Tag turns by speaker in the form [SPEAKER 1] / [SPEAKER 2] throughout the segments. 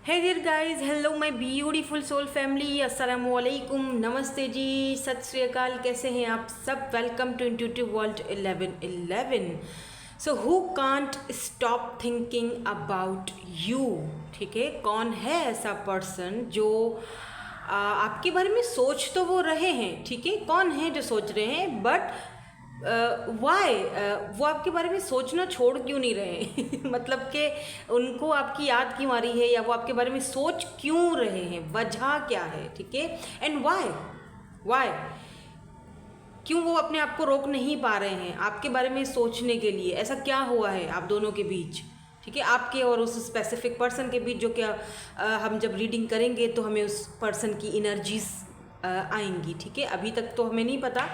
[SPEAKER 1] Hey there guys, hello my beautiful soul family, अस्सलामु अलैकुम, नमस्ते जी, सत श्री अकाल। कैसे हैं आप सब? Welcome to intuitive world 1111। So who can't stop thinking about you. ठीक है, कौन है ऐसा पर्सन जो आपके बारे में सोच तो वो रहे हैं, ठीक है, कौन है जो सोच रहे हैं, बट वाई वो आपके बारे में सोचना छोड़ क्यों नहीं रहे मतलब कि उनको आपकी याद क्यों आ रही है, या वो आपके बारे में सोच क्यों रहे हैं, वजह क्या है, ठीक है, एंड वाई क्यों वो अपने आप को रोक नहीं पा रहे हैं आपके बारे में सोचने के लिए। ऐसा क्या हुआ है आप दोनों के बीच, ठीक है, आपके और उस स्पेसिफिक पर्सन के बीच, जो कि हम जब रीडिंग करेंगे तो हमें उस पर्सन की एनर्जीज आएंगी। ठीक है, अभी तक तो हमें नहीं पता,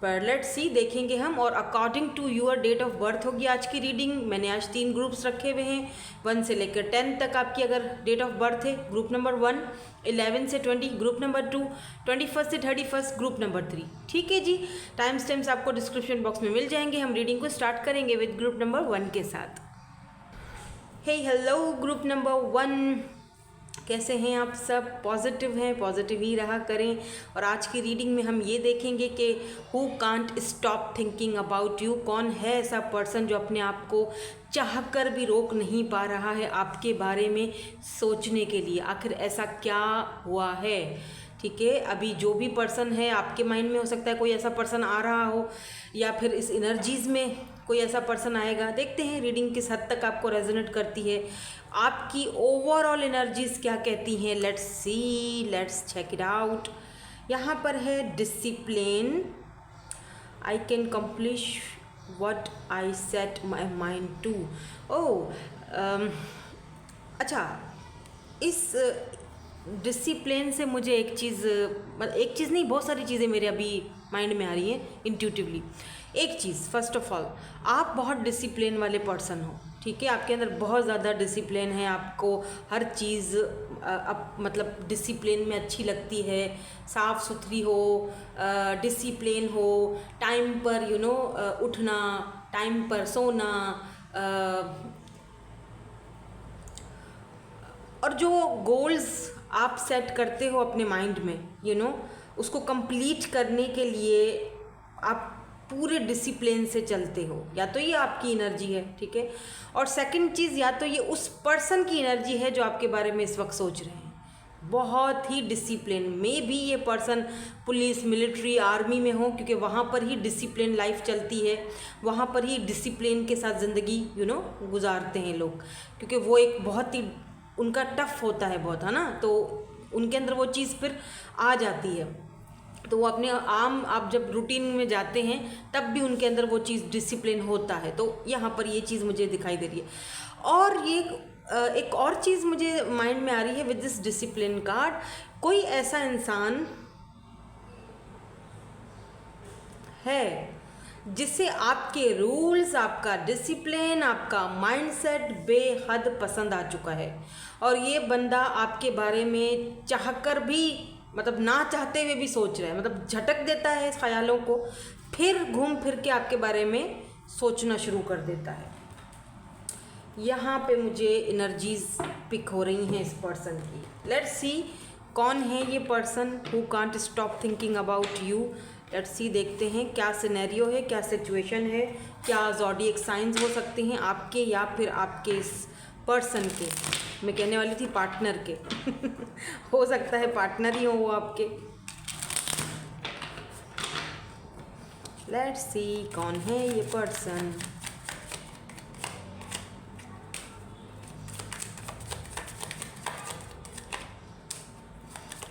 [SPEAKER 1] पर लेट्स सी, देखेंगे हम। और according to your date of birth होगी आज की रीडिंग। मैंने आज 3 ग्रुप्स रखे हुए हैं, 1 से लेकर 10 तक आपकी अगर डेट ऑफ बर्थ है, ग्रुप नंबर 1, 11 से 20 ग्रुप नंबर 2, 21 से 31 ग्रुप नंबर 3। ठीक है जी, टाइम स्टैम्प्स आपको डिस्क्रिप्शन बॉक्स में मिल जाएंगे। हम रीडिंग को स्टार्ट करेंगे विद ग्रुप नंबर 1 के साथ। हे हेलो ग्रुप नंबर 1, कैसे हैं आप सब? पॉजिटिव हैं, पॉजिटिव ही रहा करें। और आज की रीडिंग में हम ये देखेंगे कि who can't stop thinking about you. कौन है ऐसा पर्सन जो अपने आप को चाहकर भी रोक नहीं पा रहा है आपके बारे में सोचने के लिए। आखिर ऐसा क्या हुआ है? ठीक है, अभी जो भी पर्सन है आपके माइंड में, हो सकता है कोई ऐसा पर्सन आ रहा हो, या फिर इस एनर्जीज़ में कोई ऐसा पर्सन आएगा। देखते हैं रीडिंग किस हद तक आपको रेजोनेट करती है, आपकी ओवरऑल एनर्जीज क्या कहती हैं। Let's see, let's check it out. यहाँ पर है discipline, I can accomplish what I set my mind to. अच्छा, इस डिसिप्लिन से मुझे एक चीज़ नहीं, बहुत सारी चीज़ें मेरे अभी माइंड में आ रही हैं इंट्यूटिवली। एक चीज़, फर्स्ट ऑफ ऑल, आप बहुत डिसिप्लिन वाले पर्सन हो। ठीक है, आपके अंदर बहुत ज़्यादा डिसिप्लिन है, आपको हर चीज़ मतलब डिसिप्लिन में अच्छी लगती है, साफ़ सुथरी हो, डिसिप्लिन हो, टाइम पर उठना, टाइम पर सोना, और जो गोल्स आप सेट करते हो अपने माइंड में, उसको कंप्लीट करने के लिए आप पूरे डिसिप्लिन से चलते हो। या तो ये आपकी एनर्जी है, ठीक है, और सेकंड चीज़, या तो ये उस पर्सन की एनर्जी है जो आपके बारे में इस वक्त सोच रहे हैं। बहुत ही डिसिप्लिन में भी ये पर्सन पुलिस, मिलिट्री, आर्मी में हो, क्योंकि वहाँ पर ही डिसिप्लिन लाइफ चलती है, वहाँ पर ही डिसिप्लिन के साथ ज़िंदगी गुजारते हैं लोग, क्योंकि वो एक बहुत ही उनका टफ होता है बहुत, है ना, तो उनके अंदर वो चीज़ फिर आ जाती है। तो वो अपने आप जब रूटीन में जाते हैं तब भी उनके अंदर वो चीज़ डिसिप्लिन होता है। तो यहाँ पर ये चीज़ मुझे दिखाई दे रही है। और ये एक और चीज़ मुझे माइंड में आ रही है विद दिस डिसिप्लिन कार्ड। कोई ऐसा इंसान है जिसे आपके रूल्स, आपका डिसिप्लिन, आपका माइंडसेट बेहद पसंद आ चुका है, और ये बंदा आपके बारे में चाहकर भी, मतलब ना चाहते हुए भी सोच रहा है, मतलब झटक देता है इस ख्यालों को, फिर घूम फिर के आपके बारे में सोचना शुरू कर देता है। यहाँ पे मुझे एनर्जीज पिक हो रही हैं इस पर्सन की। लेट्स सी, कौन है ये person who can't stop thinking about you. Let's see, देखते हैं क्या सिनेरियो है, क्या सिचुएशन है, क्या ज़ोडिएक साइंस हो सकते हैं आपके, या फिर आपके इस पर्सन के, मैं कहने वाली थी पार्टनर के हो सकता है पार्टनर ही हो वो आपके। लेट्स सी, कौन है ये पर्सन।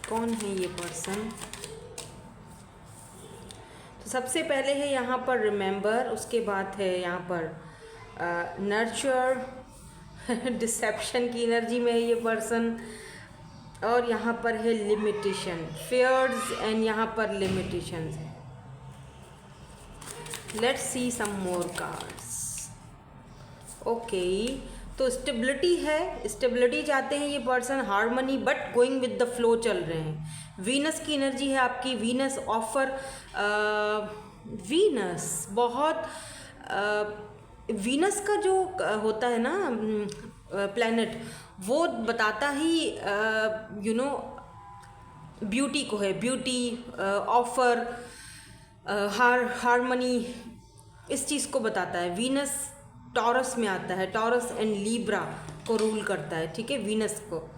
[SPEAKER 1] कौन है ये पर्सन? तो सबसे पहले है यहाँ पर रिमेंबर, उसके बाद है यहाँ पर नर्चर, डिसेप्शन की एनर्जी में है ये पर्सन, और यहाँ पर है लिमिटेशन, फियर्स, एंड यहाँ पर लिमिटेशंस है। Let's see some more cards. Okay, तो स्टेबिलिटी है, स्टेबिलिटी चाहते हैं ये person, harmony, but going with the flow चल रहे हैं। वीनस की एनर्जी है आपकी, वीनस ऑफर, वीनस बहुत वीनस का जो होता है ना, प्लैनेट, वो बताता ही ब्यूटी को है, ब्यूटी, ऑफर, हारमनी, इस चीज़ को बताता है। वीनस टॉरस में आता है, टॉरस एंड लीब्रा को रूल करता है, ठीक है, वीनस को।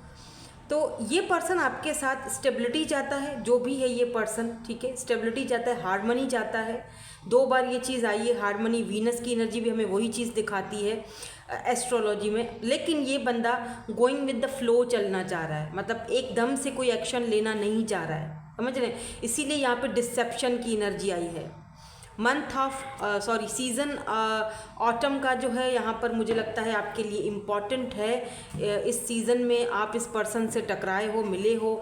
[SPEAKER 1] तो ये पर्सन आपके साथ स्टेबिलिटी चाहता है, जो भी है ये पर्सन, ठीक है, स्टेबिलिटी चाहता है, हारमनी चाहता है। 2 बार ये चीज़ आई है, हारमनी, वीनस की एनर्जी भी हमें वही चीज़ दिखाती है एस्ट्रोलॉजी में। लेकिन ये बंदा गोइंग विद द फ्लो चलना चाह रहा है, मतलब एकदम से कोई एक्शन लेना नहीं चाह रहा है, समझ रहे हैं। इसीलिए यहाँ पे डिसेप्शन की एनर्जी आई है। मंथ ऑफ सीज़न ऑटम का जो है यहाँ पर मुझे लगता है आपके लिए इम्पॉर्टेंट है। इस सीज़न में आप इस पर्सन से टकराए हो, मिले हो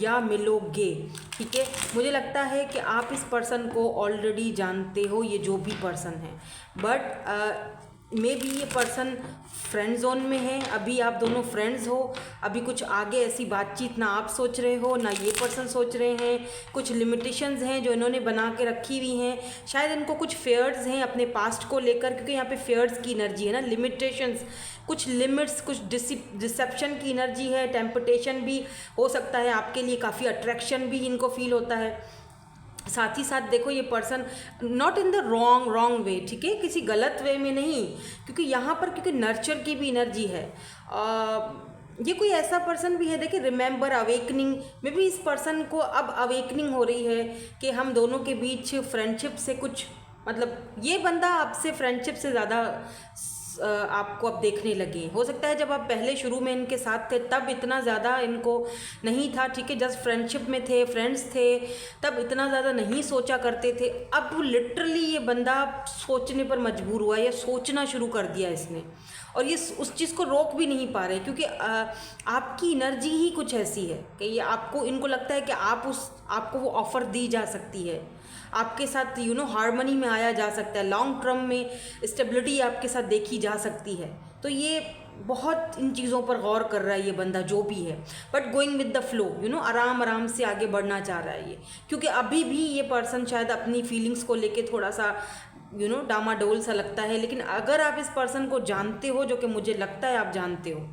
[SPEAKER 1] या मिलोगे, ठीक है। मुझे लगता है कि आप इस पर्सन को ऑलरेडी जानते हो, ये जो भी पर्सन है, बट मे बी ये पर्सन फ्रेंड जोन में है, अभी आप दोनों फ्रेंड्स हो, अभी कुछ आगे ऐसी बातचीत ना आप सोच रहे हो ना ये पर्सन सोच रहे हैं। कुछ लिमिटेशंस हैं जो इन्होंने बना के रखी हुई हैं, शायद इनको कुछ फेयर्स हैं अपने पास्ट को लेकर, क्योंकि यहाँ पे फेयर्स की एनर्जी है ना, लिमिटेशंस, कुछ लिमिट्स, कुछ डिसेप्शन की एनर्जी है, टेम्पटेशन भी हो सकता है आपके लिए, काफ़ी अट्रैक्शन भी इनको फील होता है। साथ ही साथ देखो ये person not in the wrong way, ठीक है, किसी गलत वे में नहीं, क्योंकि यहाँ पर क्योंकि नर्चर की भी एनर्जी है। ये कोई ऐसा पर्सन भी है, देखिए, रिमेंबर अवेकनिंग में भी इस पर्सन को अब अवेकनिंग हो रही है कि हम दोनों के बीच फ्रेंडशिप से कुछ, मतलब ये बंदा आपसे फ्रेंडशिप से ज़्यादा आपको अब देखने लगे। हो सकता है जब आप पहले शुरू में इनके साथ थे तब इतना ज़्यादा इनको नहीं था, ठीक है, जस्ट फ्रेंडशिप में थे, फ्रेंड्स थे, तब इतना ज़्यादा नहीं सोचा करते थे। अब लिटरली ये बंदा सोचने पर मजबूर हुआ, या सोचना शुरू कर दिया इसने, और ये उस चीज़ को रोक भी नहीं पा रहे, क्योंकि आपकी एनर्जी ही कुछ ऐसी है कि ये आपको, इनको लगता है कि आपको वो ऑफ़र दी जा सकती है, आपके साथ हार्मनी में आया जा सकता है, लॉन्ग टर्म में स्टेबिलिटी आपके साथ देखी जा सकती है। तो ये बहुत इन चीज़ों पर गौर कर रहा है ये बंदा जो भी है, but going with the flow, आराम आराम से आगे बढ़ना चाह रहा है ये, क्योंकि अभी भी ये पर्सन शायद अपनी फीलिंग्स को लेके थोड़ा सा डामाडोल सा लगता है। लेकिन अगर आप इस पर्सन को जानते हो, जो कि मुझे लगता है आप जानते हो,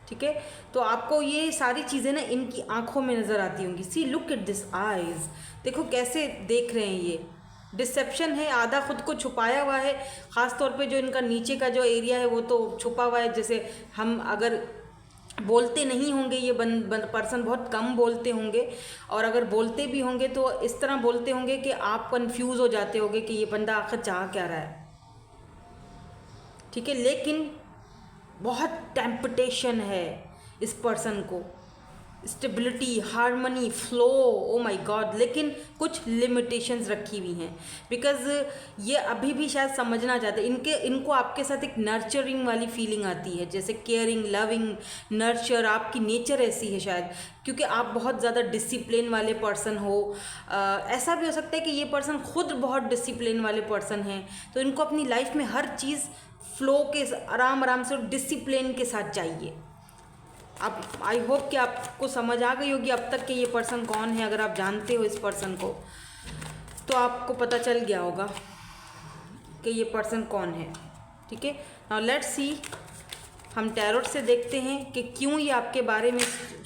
[SPEAKER 1] ठीक है, तो आपको ये सारी चीज़ें ना इनकी आंखों में नज़र आती होंगी। See look at this eyes, देखो कैसे देख रहे हैं ये। डिसेप्शन है, आधा खुद को छुपाया हुआ है, ख़ास तौर पे जो इनका नीचे का जो एरिया है वो तो छुपा हुआ है। जैसे हम अगर बोलते नहीं होंगे, ये पर्सन बहुत कम बोलते होंगे, और अगर बोलते भी होंगे तो इस तरह बोलते होंगे कि आप कंफ्यूज हो जाते होंगे कि ये बंदा आखिर चाह क्या रहा है, ठीक है। लेकिन बहुत टेम्पटेशन है इस पर्सन को, stability, harmony, flow, O my God, लेकिन कुछ लिमिटेशंस रखी हुई हैं, बिकॉज ये अभी भी शायद समझना चाहते हैं। इनको आपके साथ एक नर्चरिंग वाली फीलिंग आती है, जैसे केयरिंग, लविंग, नर्चर, आपकी नेचर ऐसी है शायद, क्योंकि आप बहुत ज़्यादा डिसिप्लिन वाले पर्सन हो। ऐसा भी हो सकता है कि ये पर्सन खुद बहुत डिसिप्लिन वाले पर्सन हैं, तो इनको अपनी लाइफ में हर चीज़ फ्लो के आराम आराम से डिसिप्लिन के साथ चाहिए। अब आई होप कि आपको समझ आ गई होगी अब तक कि ये पर्सन कौन है। अगर आप जानते हो इस पर्सन को तो आपको पता चल गया होगा कि ये पर्सन कौन है, ठीक है। नाउ लेट्स सी, हम टैरोट से देखते हैं कि क्यों ये आपके बारे में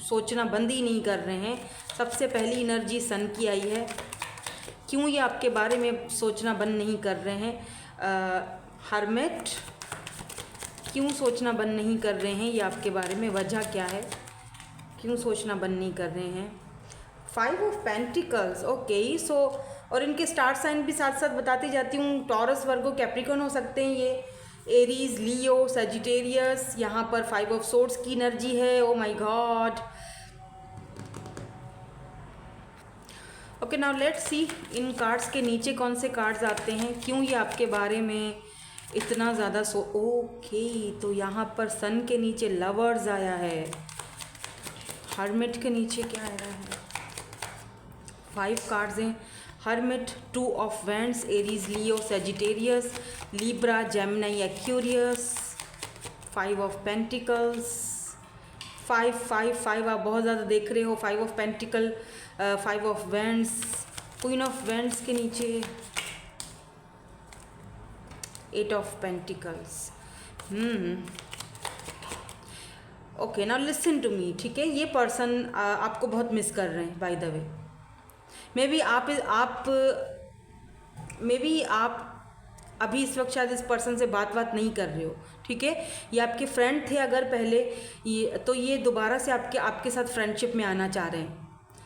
[SPEAKER 1] सोचना बंद ही नहीं कर रहे हैं। सबसे पहली एनर्जी सन की आई है, क्यों ये आपके बारे में सोचना बंद नहीं कर रहे हैं। हर्मिट, क्यों सोचना बंद नहीं कर रहे हैं ये आपके बारे में, वजह क्या है, क्यों सोचना बंद नहीं कर रहे हैं। 5 ऑफ पेंटिकल्स, ओके, सो और इनके स्टार साइन भी साथ साथ बताती जाती हूँ। टॉरस, वर्गो, कैप्रिकॉर्न हो सकते हैं ये, एरीज, लियो, सजिटेरियस। यहाँ पर 5 ऑफ सोर्ड्स की एनर्जी है, ओ my God. Okay, now let's see in cards के नीचे कौन से कार्ड्स आते हैं, क्यों ये आपके बारे में इतना ज़्यादा ओके, तो यहाँ पर सन के नीचे लवर्स आया है, हर्मिट के नीचे क्या आ रहा है, 5 कार्ड्स हैं, hermit, 2 of wands, Aries, Leo, Sagittarius, Libra, Gemini, Aquarius, 5 of pentacles, 5 आप बहुत ज़्यादा देख रहे हो। 5 of pentacle, 5 of wands, queen of wands के नीचे 8 of pentacles. Okay, now listen to me, ठीक है। ये पर्सन आपको बहुत मिस कर रहे हैं by the way. May be आप अभी इस वक्त शायद इस पर्सन से बात नहीं कर रहे हो, ठीक है। ये आपके फ्रेंड थे अगर पहले, ये दोबारा से आपके साथ फ्रेंडशिप में आना चाह रहे हैं,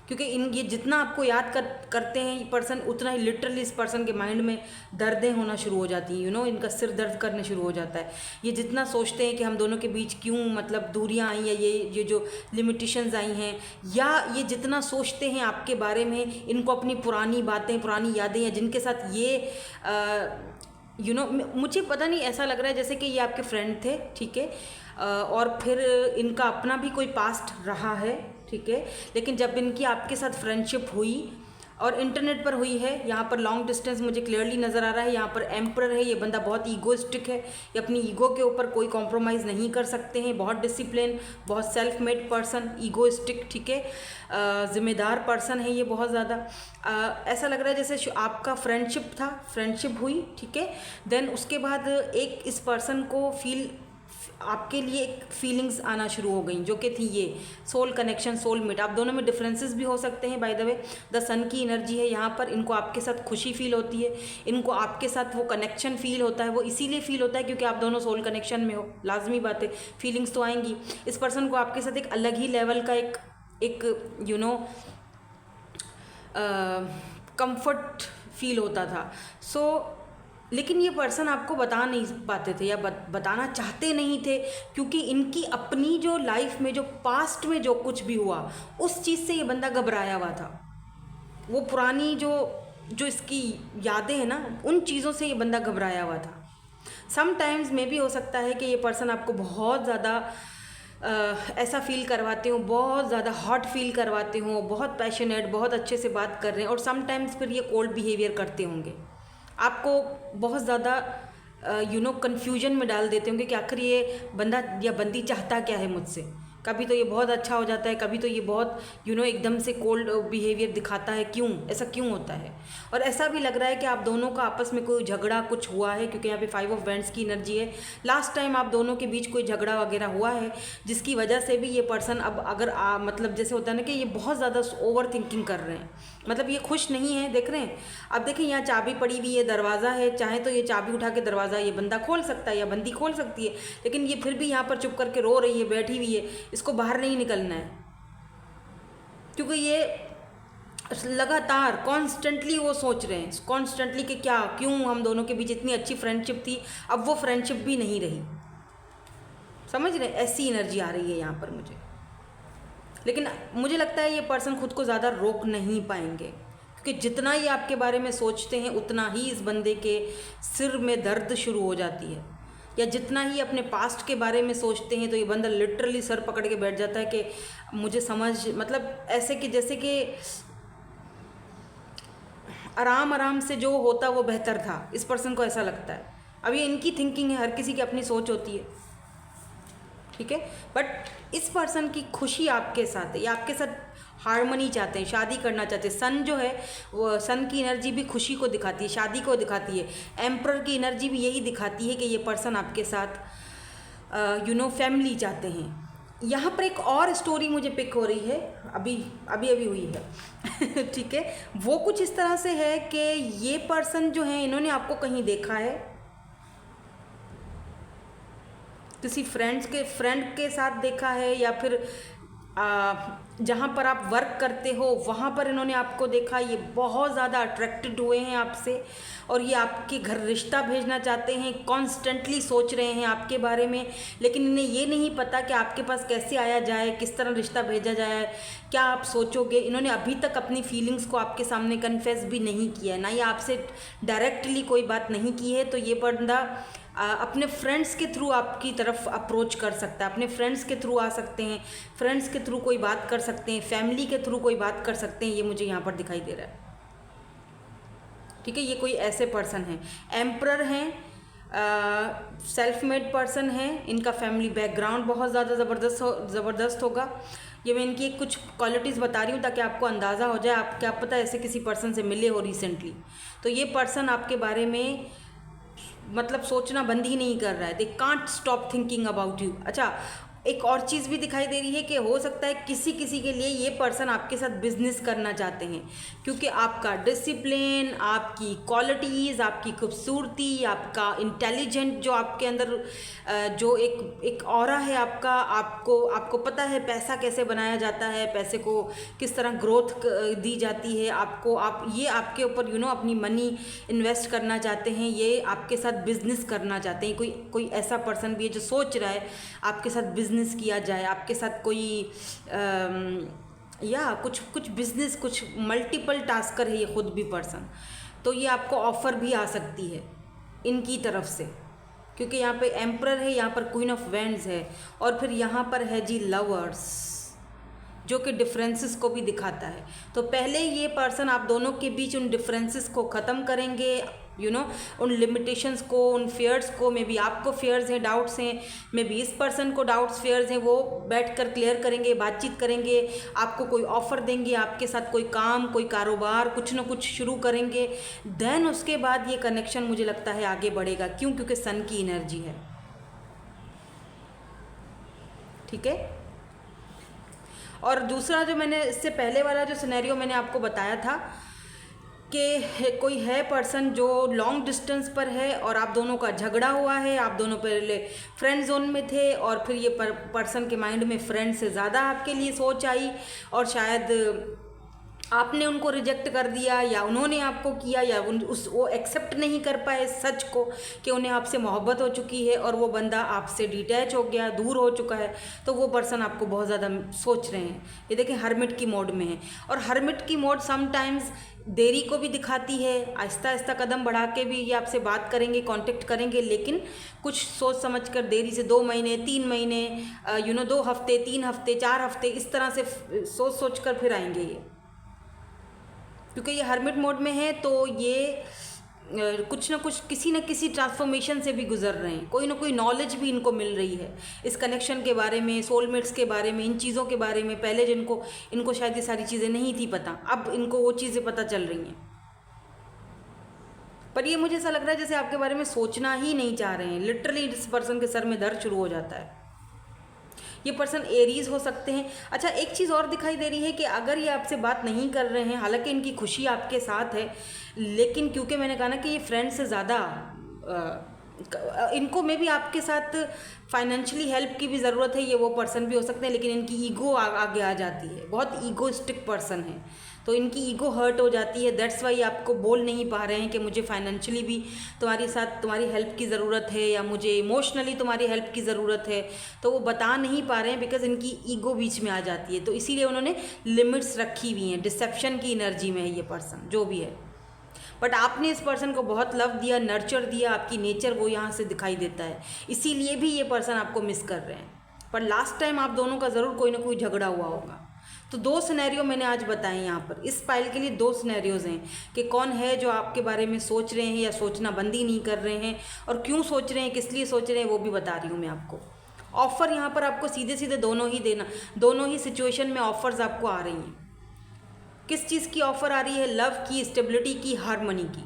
[SPEAKER 1] क्योंकि ये जितना आपको याद करते हैं ये पर्सन, उतना ही लिटरली इस पर्सन के माइंड में दर्दें होना शुरू हो जाती हैं, इनका सिर दर्द करने शुरू हो जाता है। ये जितना सोचते हैं कि हम दोनों के बीच क्यों मतलब दूरियां आई, या ये जो लिमिटेशंस आई हैं, या ये जितना सोचते हैं आपके बारे में, इनको अपनी पुरानी बातें, पुरानी यादें, या जिनके साथ ये मुझे पता नहीं, ऐसा लग रहा है जैसे कि ये आपके फ्रेंड थे, ठीक है, और फिर इनका अपना भी कोई पास्ट रहा है, ठीक है। लेकिन जब इनकी आपके साथ फ्रेंडशिप हुई और इंटरनेट पर हुई है, यहाँ पर लॉन्ग डिस्टेंस मुझे क्लियरली नज़र आ रहा है। यहाँ पर एम्परर है, ये बंदा बहुत ईगोइस्टिक है, ये अपनी ईगो के ऊपर कोई कॉम्प्रोमाइज़ नहीं कर सकते हैं, बहुत डिसिप्लिन, बहुत सेल्फ मेड पर्सन, ईगोइस्टिक, ठीक है, ज़िम्मेदार पर्सन है ये बहुत ज़्यादा। ऐसा लग रहा है जैसे आपका फ्रेंडशिप हुई, ठीक है, देन उसके बाद एक इस पर्सन को आपके लिए एक फीलिंग्स आना शुरू हो गई, जो कि थी ये सोल कनेक्शन, सोलमेट। आप दोनों में डिफरेंसेस भी हो सकते हैं बाय द वे। द सन की एनर्जी है यहाँ पर, इनको आपके साथ खुशी फील होती है, इनको आपके साथ वो कनेक्शन फील होता है। वो इसीलिए फील होता है क्योंकि आप दोनों सोल कनेक्शन में हो, लाजमी बात है, फीलिंग्स तो आएंगी। इस पर्सन को आपके साथ एक अलग ही लेवल का एक कंफर्ट फील होता था। लेकिन ये पर्सन आपको बता नहीं पाते थे, या बताना चाहते नहीं थे, क्योंकि इनकी अपनी जो लाइफ में, जो पास्ट में जो कुछ भी हुआ, उस चीज़ से ये बंदा घबराया हुआ था। वो पुरानी जो इसकी यादें हैं ना, उन चीज़ों से ये बंदा घबराया हुआ था। समटाइम्स में भी हो सकता है कि ये पर्सन आपको बहुत ज़्यादा ऐसा फील करवाते हो, बहुत ज़्यादा हॉट फील करवाते हो, बहुत पैशनेट, बहुत अच्छे से बात कर रहे हैं, और समटाइम्स फिर ये कोल्ड बिहेवियर करते होंगे, आपको बहुत ज़्यादा कन्फ्यूजन में डाल देते होंगे कि आखिर ये बंदा या बंदी चाहता क्या है मुझसे। कभी तो ये बहुत अच्छा हो जाता है, कभी तो ये बहुत एकदम से कोल्ड बिहेवियर दिखाता है, क्यों ऐसा क्यों होता है। और ऐसा भी लग रहा है कि आप दोनों का आपस में कोई झगड़ा कुछ हुआ है, क्योंकि यहाँ पे 5 ऑफ वैंड्स की एनर्जी है। लास्ट टाइम आप दोनों के बीच कोई झगड़ा वगैरह हुआ है, जिसकी वजह से भी ये पर्सन अब अगर मतलब जैसे होता है ना कि ये बहुत ज़्यादा ओवर थिंकिंग कर रहे हैं, मतलब ये खुश नहीं है, देख रहे हैं। अब देखें यहाँ चाबी पड़ी हुई है, दरवाज़ा है, चाहे तो ये चाबी उठा के दरवाज़ा ये बंदा खोल सकता है या बंदी खोल सकती है, लेकिन ये फिर भी यहाँ पर चुप करके रो रही है, बैठी हुई है, इसको बाहर नहीं निकलना है, क्योंकि ये लगातार कॉन्स्टेंटली वो सोच रहे हैं, कॉन्स्टेंटली कि क्यों हम दोनों के बीच इतनी अच्छी फ्रेंडशिप थी, अब वो फ्रेंडशिप भी नहीं रही। समझ रहे, ऐसी एनर्जी आ रही है यहाँ पर मुझे। लेकिन मुझे लगता है ये पर्सन खुद को ज़्यादा रोक नहीं पाएंगे, क्योंकि जितना ये आपके बारे में सोचते हैं उतना ही इस बंदे के सिर में दर्द शुरू हो जाती है, या जितना ही अपने पास्ट के बारे में सोचते हैं तो ये बंदा लिटरली सर पकड़ के बैठ जाता है कि मुझे मतलब ऐसे कि जैसे कि आराम से जो होता वो बेहतर था। इस पर्सन को ऐसा लगता है। अब ये इनकी थिंकिंग है, हर किसी की अपनी सोच होती है, ठीक है। बट इस पर्सन की खुशी आपके साथ है, ये आपके साथ हारमोनी चाहते हैं, शादी करना चाहते हैं। सन जो है वो, सन की एनर्जी भी खुशी को दिखाती है, शादी को दिखाती है। एम्परर की एनर्जी भी यही दिखाती है कि ये पर्सन आपके साथ फैमिली चाहते हैं। यहाँ पर एक और स्टोरी मुझे पिक हो रही है, अभी हुई है ठीक है। वो कुछ इस तरह से है कि ये पर्सन जो है, इन्होंने आपको कहीं देखा है, किसी फ्रेंड के साथ देखा है, या फिर जहाँ पर आप वर्क करते हो वहाँ पर इन्होंने आपको देखा। ये बहुत ज़्यादा अट्रैक्टेड हुए हैं आपसे, और ये आपके घर रिश्ता भेजना चाहते हैं, कॉन्स्टेंटली सोच रहे हैं आपके बारे में, लेकिन इन्हें ये नहीं पता कि आपके पास कैसे आया जाए, किस तरह रिश्ता भेजा जाए, क्या आप सोचोगे। इन्होंने अभी तक अपनी फीलिंग्स को आपके सामने कन्फेस भी नहीं किया है, ना ही आपसे डायरेक्टली कोई बात नहीं की है। तो ये बंदा अपने फ्रेंड्स के थ्रू आपकी तरफ अप्रोच कर सकता है, अपने फ्रेंड्स के थ्रू आ सकते हैं, फ्रेंड्स के थ्रू कोई बात कर सकते हैं, फैमिली के थ्रू कोई बात कर सकते हैं। ये मुझे यहाँ पर दिखाई दे रहा है, ठीक है। ये कोई ऐसे पर्सन हैं, एम्परर हैं, सेल्फ मेड पर्सन है, इनका फैमिली बैकग्राउंड बहुत ज़्यादा ज़बरदस्त होगा। ये मैं इनकी कुछ क्वालिटीज़ बता रही हूँ ताकि आपको अंदाज़ा हो जाए। आप क्या पता ऐसे किसी पर्सन से मिले हो रिसेंटली, तो ये पर्सन आपके बारे में मतलब सोचना बंद ही नहीं कर रहा है। They can't stop thinking about you. अच्छा, एक और चीज़ भी दिखाई दे रही है कि हो सकता है किसी किसी के लिए ये पर्सन आपके साथ बिजनेस करना चाहते हैं, क्योंकि आपका डिसिप्लिन, आपकी क्वालिटीज़, आपकी खूबसूरती, आपका इंटेलिजेंट जो आपके अंदर जो एक ऑरा है आपका, आपको पता है पैसा कैसे बनाया जाता है, पैसे को किस तरह ग्रोथ दी जाती है, आप ये आपके ऊपर अपनी मनी इन्वेस्ट करना चाहते हैं, ये आपके साथ बिजनेस करना चाहते हैं। कोई ऐसा पर्सन भी है जो सोच रहा है आपके साथ बिजनेस किया जाए, आपके साथ कोई या कुछ बिजनेस, कुछ मल्टीपल टास्कर है ये खुद भी पर्सन। तो ये आपको ऑफ़र भी आ सकती है इनकी तरफ से, क्योंकि यहाँ पे एम्परर है, यहाँ पर क्वीन ऑफ वैंड्स है, और फिर यहाँ पर है जी लवर्स, जो कि डिफरेंसेस को भी दिखाता है। तो पहले ये पर्सन आप दोनों के बीच उन डिफरेंसेस को ख़त्म करेंगे, उन लिमिटेशंस को, उन फियर्स को। मे बी आपको फियर्स हैं, डाउट्स हैं, मे बी इस पर्सन को डाउट्स फियर्स हैं, वो बैठ कर क्लियर करेंगे, बातचीत करेंगे, आपको कोई ऑफ़र देंगे, आपके साथ कोई काम, कोई कारोबार, कुछ ना कुछ शुरू करेंगे। देन उसके बाद ये कनेक्शन मुझे लगता है आगे बढ़ेगा। क्यों? क्योंकि सन की एनर्जी है। ठीक है। और दूसरा जो मैंने इससे पहले वाला जो सिनेरियो मैंने आपको बताया था कि कोई है पर्सन जो लॉन्ग डिस्टेंस पर है और आप दोनों का झगड़ा हुआ है, आप दोनों पहले फ्रेंड जोन में थे और फिर ये पर्सन के माइंड में फ्रेंड से ज़्यादा आपके लिए सोच आई, और शायद आपने उनको रिजेक्ट कर दिया या उन्होंने आपको किया, या वो एक्सेप्ट नहीं कर पाए सच को कि उन्हें आपसे मोहब्बत हो चुकी है और वो बंदा आपसे डिटैच हो गया, दूर हो चुका है। तो वो पर्सन आपको बहुत ज़्यादा सोच रहे हैं। ये देखें, हर्मिट की मोड में है, और हर्मिट की मोड समटाइम्स देरी को भी दिखाती है। आहिस्ता आहिस्ता कदम बढ़ा के भी ये आपसे बात करेंगे, कांटेक्ट करेंगे, लेकिन कुछ सोच समझ कर देरी से 2 महीने 3 महीने 2 हफ्ते 3 हफ्ते 4 हफ्ते इस तरह से सोच कर फिर आएंगे ये, क्योंकि ये हर्मिट मोड में है। तो ये कुछ ना कुछ, किसी न किसी ट्रांसफॉर्मेशन से भी गुजर रहे हैं, कोई ना कोई नॉलेज भी इनको मिल रही है इस कनेक्शन के बारे में, सोलमेट्स के बारे में, इन चीज़ों के बारे में। पहले जिनको इनको शायद ये सारी चीज़ें नहीं थी पता, अब इनको वो चीज़ें पता चल रही हैं। पर ये मुझे ऐसा लग रहा है जैसे आपके बारे में सोचना ही नहीं चाह रहे हैं। लिटरली इस पर्सन के सर में दर्द शुरू हो जाता है। ये पर्सन एरीज हो सकते हैं। अच्छा, एक चीज़ और दिखाई दे रही है कि अगर ये आपसे बात नहीं कर रहे हैं, हालांकि इनकी खुशी आपके साथ है, लेकिन क्योंकि मैंने कहा ना कि ये फ्रेंड से ज़्यादा इनको में भी आपके साथ फाइनेंशियली हेल्प की भी ज़रूरत है। ये वो पर्सन भी हो सकते हैं, लेकिन इनकी ईगो आगे आ जाती है। बहुत ईगोइस्टिक पर्सन है, तो इनकी ईगो हर्ट हो जाती है। दैट्स वाई आपको बोल नहीं पा रहे हैं कि मुझे फाइनेंशियली भी तुम्हारी हेल्प की ज़रूरत है, या मुझे इमोशनली तुम्हारी हेल्प की ज़रूरत है। तो वो बता नहीं पा रहे हैं बिकॉज इनकी ईगो बीच में आ जाती है। तो इसीलिए उन्होंने लिमिट्स रखी हुई हैं। डिसेप्शन की एनर्जी में है ये पर्सन जो भी है। बट आपने इस पर्सन को बहुत लव दिया, नर्चर दिया, आपकी नेचर वो यहाँ से दिखाई देता है। इसीलिए भी ये पर्सन आपको मिस कर रहे हैं। पर लास्ट टाइम आप दोनों का ज़रूर कोई ना कोई झगड़ा हुआ होगा। तो 2 सिनेरियो मैंने आज बताए यहाँ पर। इस फाइल के लिए 2 सिनेरियोज़ हैं कि कौन है जो आपके बारे में सोच रहे हैं या सोचना बंद ही नहीं कर रहे हैं, और क्यों सोच रहे हैं, किस लिए सोच रहे हैं, वो भी बता रही हूँ मैं आपको। ऑफ़र यहाँ पर आपको सीधे सीधे दोनों ही देना, दोनों ही सिचुएशन में ऑफ़र्स आपको आ रही हैं। किस चीज़ की ऑफ़र आ रही है? लव की, स्टेबिलिटी की, हार्मनी की।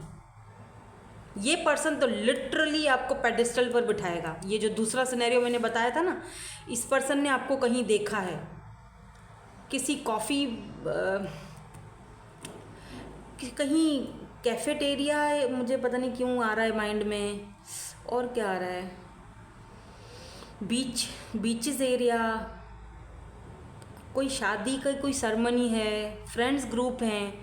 [SPEAKER 1] ये पर्सन तो लिटरली आपको पेडिस्टल पर बिठाएगा। ये जो दूसरा सिनेरियो मैंने बताया था ना, इस पर्सन ने आपको कहीं देखा है, किसी कॉफ़ी कहीं कैफेटेरिया, मुझे पता नहीं क्यों आ रहा है माइंड में, और क्या आ रहा है, बीचेस एरिया, कोई शादी का कोई सेरेमनी है, फ्रेंड्स ग्रुप हैं,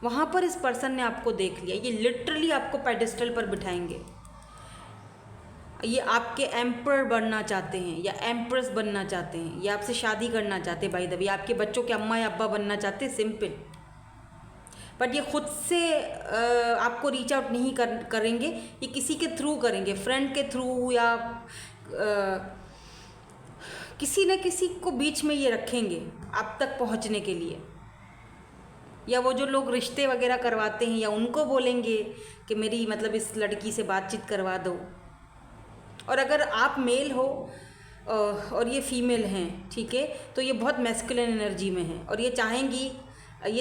[SPEAKER 1] वहाँ पर इस पर्सन ने आपको देख लिया। ये लिटरली आपको पेडिस्टल पर बिठाएंगे। ये आपके एम्पर बनना चाहते हैं या एम्प्रेस बनना चाहते हैं, ये आपसे शादी करना चाहते हैं, बाय द वे आपके बच्चों के अम्मा या अब्बा बनना चाहते हैं, सिंपल। बट ये खुद से आपको रीच आउट नहीं करेंगे, ये किसी के थ्रू करेंगे, फ्रेंड के थ्रू, या किसी न किसी को बीच में ये रखेंगे आप तक पहुंचने के लिए। या वो जो लोग रिश्ते वगैरह करवाते हैं, या उनको बोलेंगे कि मेरी मतलब इस लड़की से बातचीत करवा दो। और अगर आप मेल हो और ये फीमेल हैं, ठीक है, तो ये बहुत मैस्कुलिन एनर्जी में हैं, और ये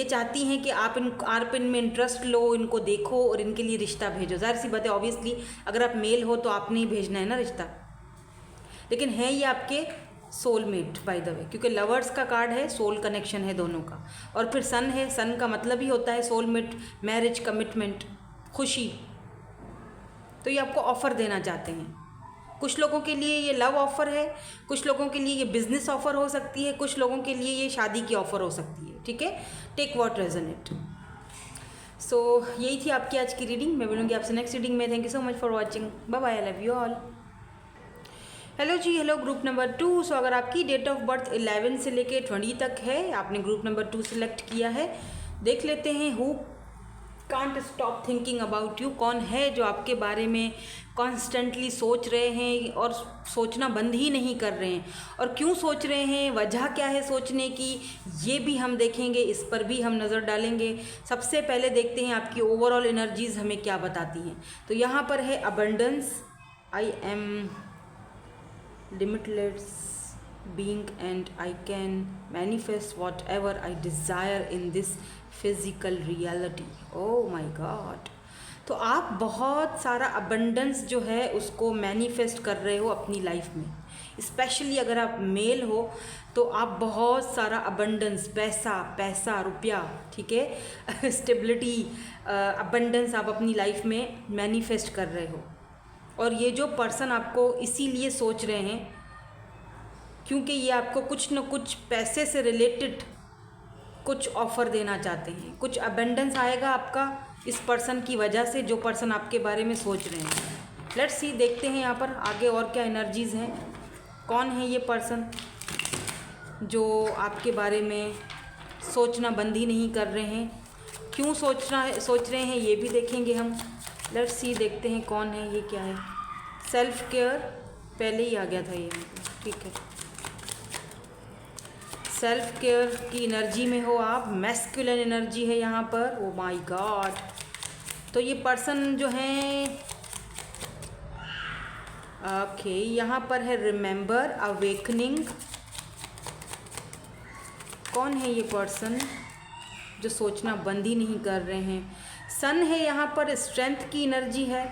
[SPEAKER 1] चाहती हैं कि आप इनमें इंटरेस्ट लो, इनको देखो और इनके लिए रिश्ता भेजो। ज़ाहिर सी बात है, ऑब्वियसली अगर आप मेल हो तो आपने ही भेजना है ना रिश्ता। लेकिन हैं ये आपके सोलमेट बाय द वे, क्योंकि लवर्स का कार्ड है, सोल कनेक्शन है दोनों का। और फिर सन है, सन का मतलब ही होता है सोलमेट, मैरिज, कमिटमेंट, खुशी। तो ये आपको ऑफ़र देना चाहते हैं। कुछ लोगों के लिए ये लव ऑफ़र है, कुछ लोगों के लिए ये बिजनेस ऑफ़र हो सकती है, कुछ लोगों के लिए ये शादी की ऑफ़र हो सकती है। ठीक है, टेक व्हाट रेजोनेट। सो यही थी आपकी आज की रीडिंग। मैं मिलूंगी आपसे नेक्स्ट रीडिंग में। Thank you so much for watching. Bye bye, I love you all. Hello जी, हेलो ग्रुप नंबर 2। सो अगर आपकी डेट ऑफ बर्थ 11 से लेके 20 तक है, आपने ग्रुप नंबर 2 सेलेक्ट किया है, देख लेते हैं who can't stop thinking about you. कौन है जो आपके बारे में कॉन्स्टेंटली सोच रहे हैं और सोचना बंद ही नहीं कर रहे हैं, और क्यों सोच रहे हैं, वजह क्या है सोचने की, ये भी हम देखेंगे, इस पर भी हम नज़र डालेंगे। सबसे पहले देखते हैं आपकी ओवरऑल एनर्जीज़ हमें क्या बताती हैं। तो यहाँ पर है abundance, I am limitless being and I can manifest whatever I desire in this physical reality. Oh my God! तो आप बहुत सारा अबंडेंस जो है उसको मैनिफेस्ट कर रहे हो अपनी लाइफ में। स्पेशली अगर आप मेल हो तो आप बहुत सारा अबंडेंस, पैसा रुपया, ठीक है, स्टेबिलिटी, अबंडेंस आप अपनी लाइफ में मैनिफेस्ट कर रहे हो। और ये जो पर्सन आपको इसीलिए सोच रहे हैं क्योंकि ये आपको कुछ न कुछ पैसे से रिलेटेड कुछ ऑफ़र देना चाहते हैं। कुछ अबंडेंस आएगा आपका इस पर्सन की वजह से, जो पर्सन आपके बारे में सोच रहे हैं। लेट्स सी, देखते हैं यहाँ पर आगे और क्या एनर्जीज़ हैं। कौन है ये पर्सन जो आपके बारे में सोचना बंद ही नहीं कर रहे हैं, क्यों सोच रहे हैं ये भी देखेंगे हम। लेट्स सी, देखते हैं कौन है ये, क्या है। सेल्फ केयर पहले ही आ गया था ये, ठीक है। सेल्फ केयर की एनर्जी में हो आप, मैस्कुलिन एनर्जी है यहाँ पर। ओ माय गॉड! तो ये पर्सन जो है, ओके, यहाँ पर है रिमेंबर, अवेकनिंग। कौन है ये पर्सन जो सोचना बंद ही नहीं कर रहे हैं। सन है यहाँ पर, स्ट्रेंथ की एनर्जी है,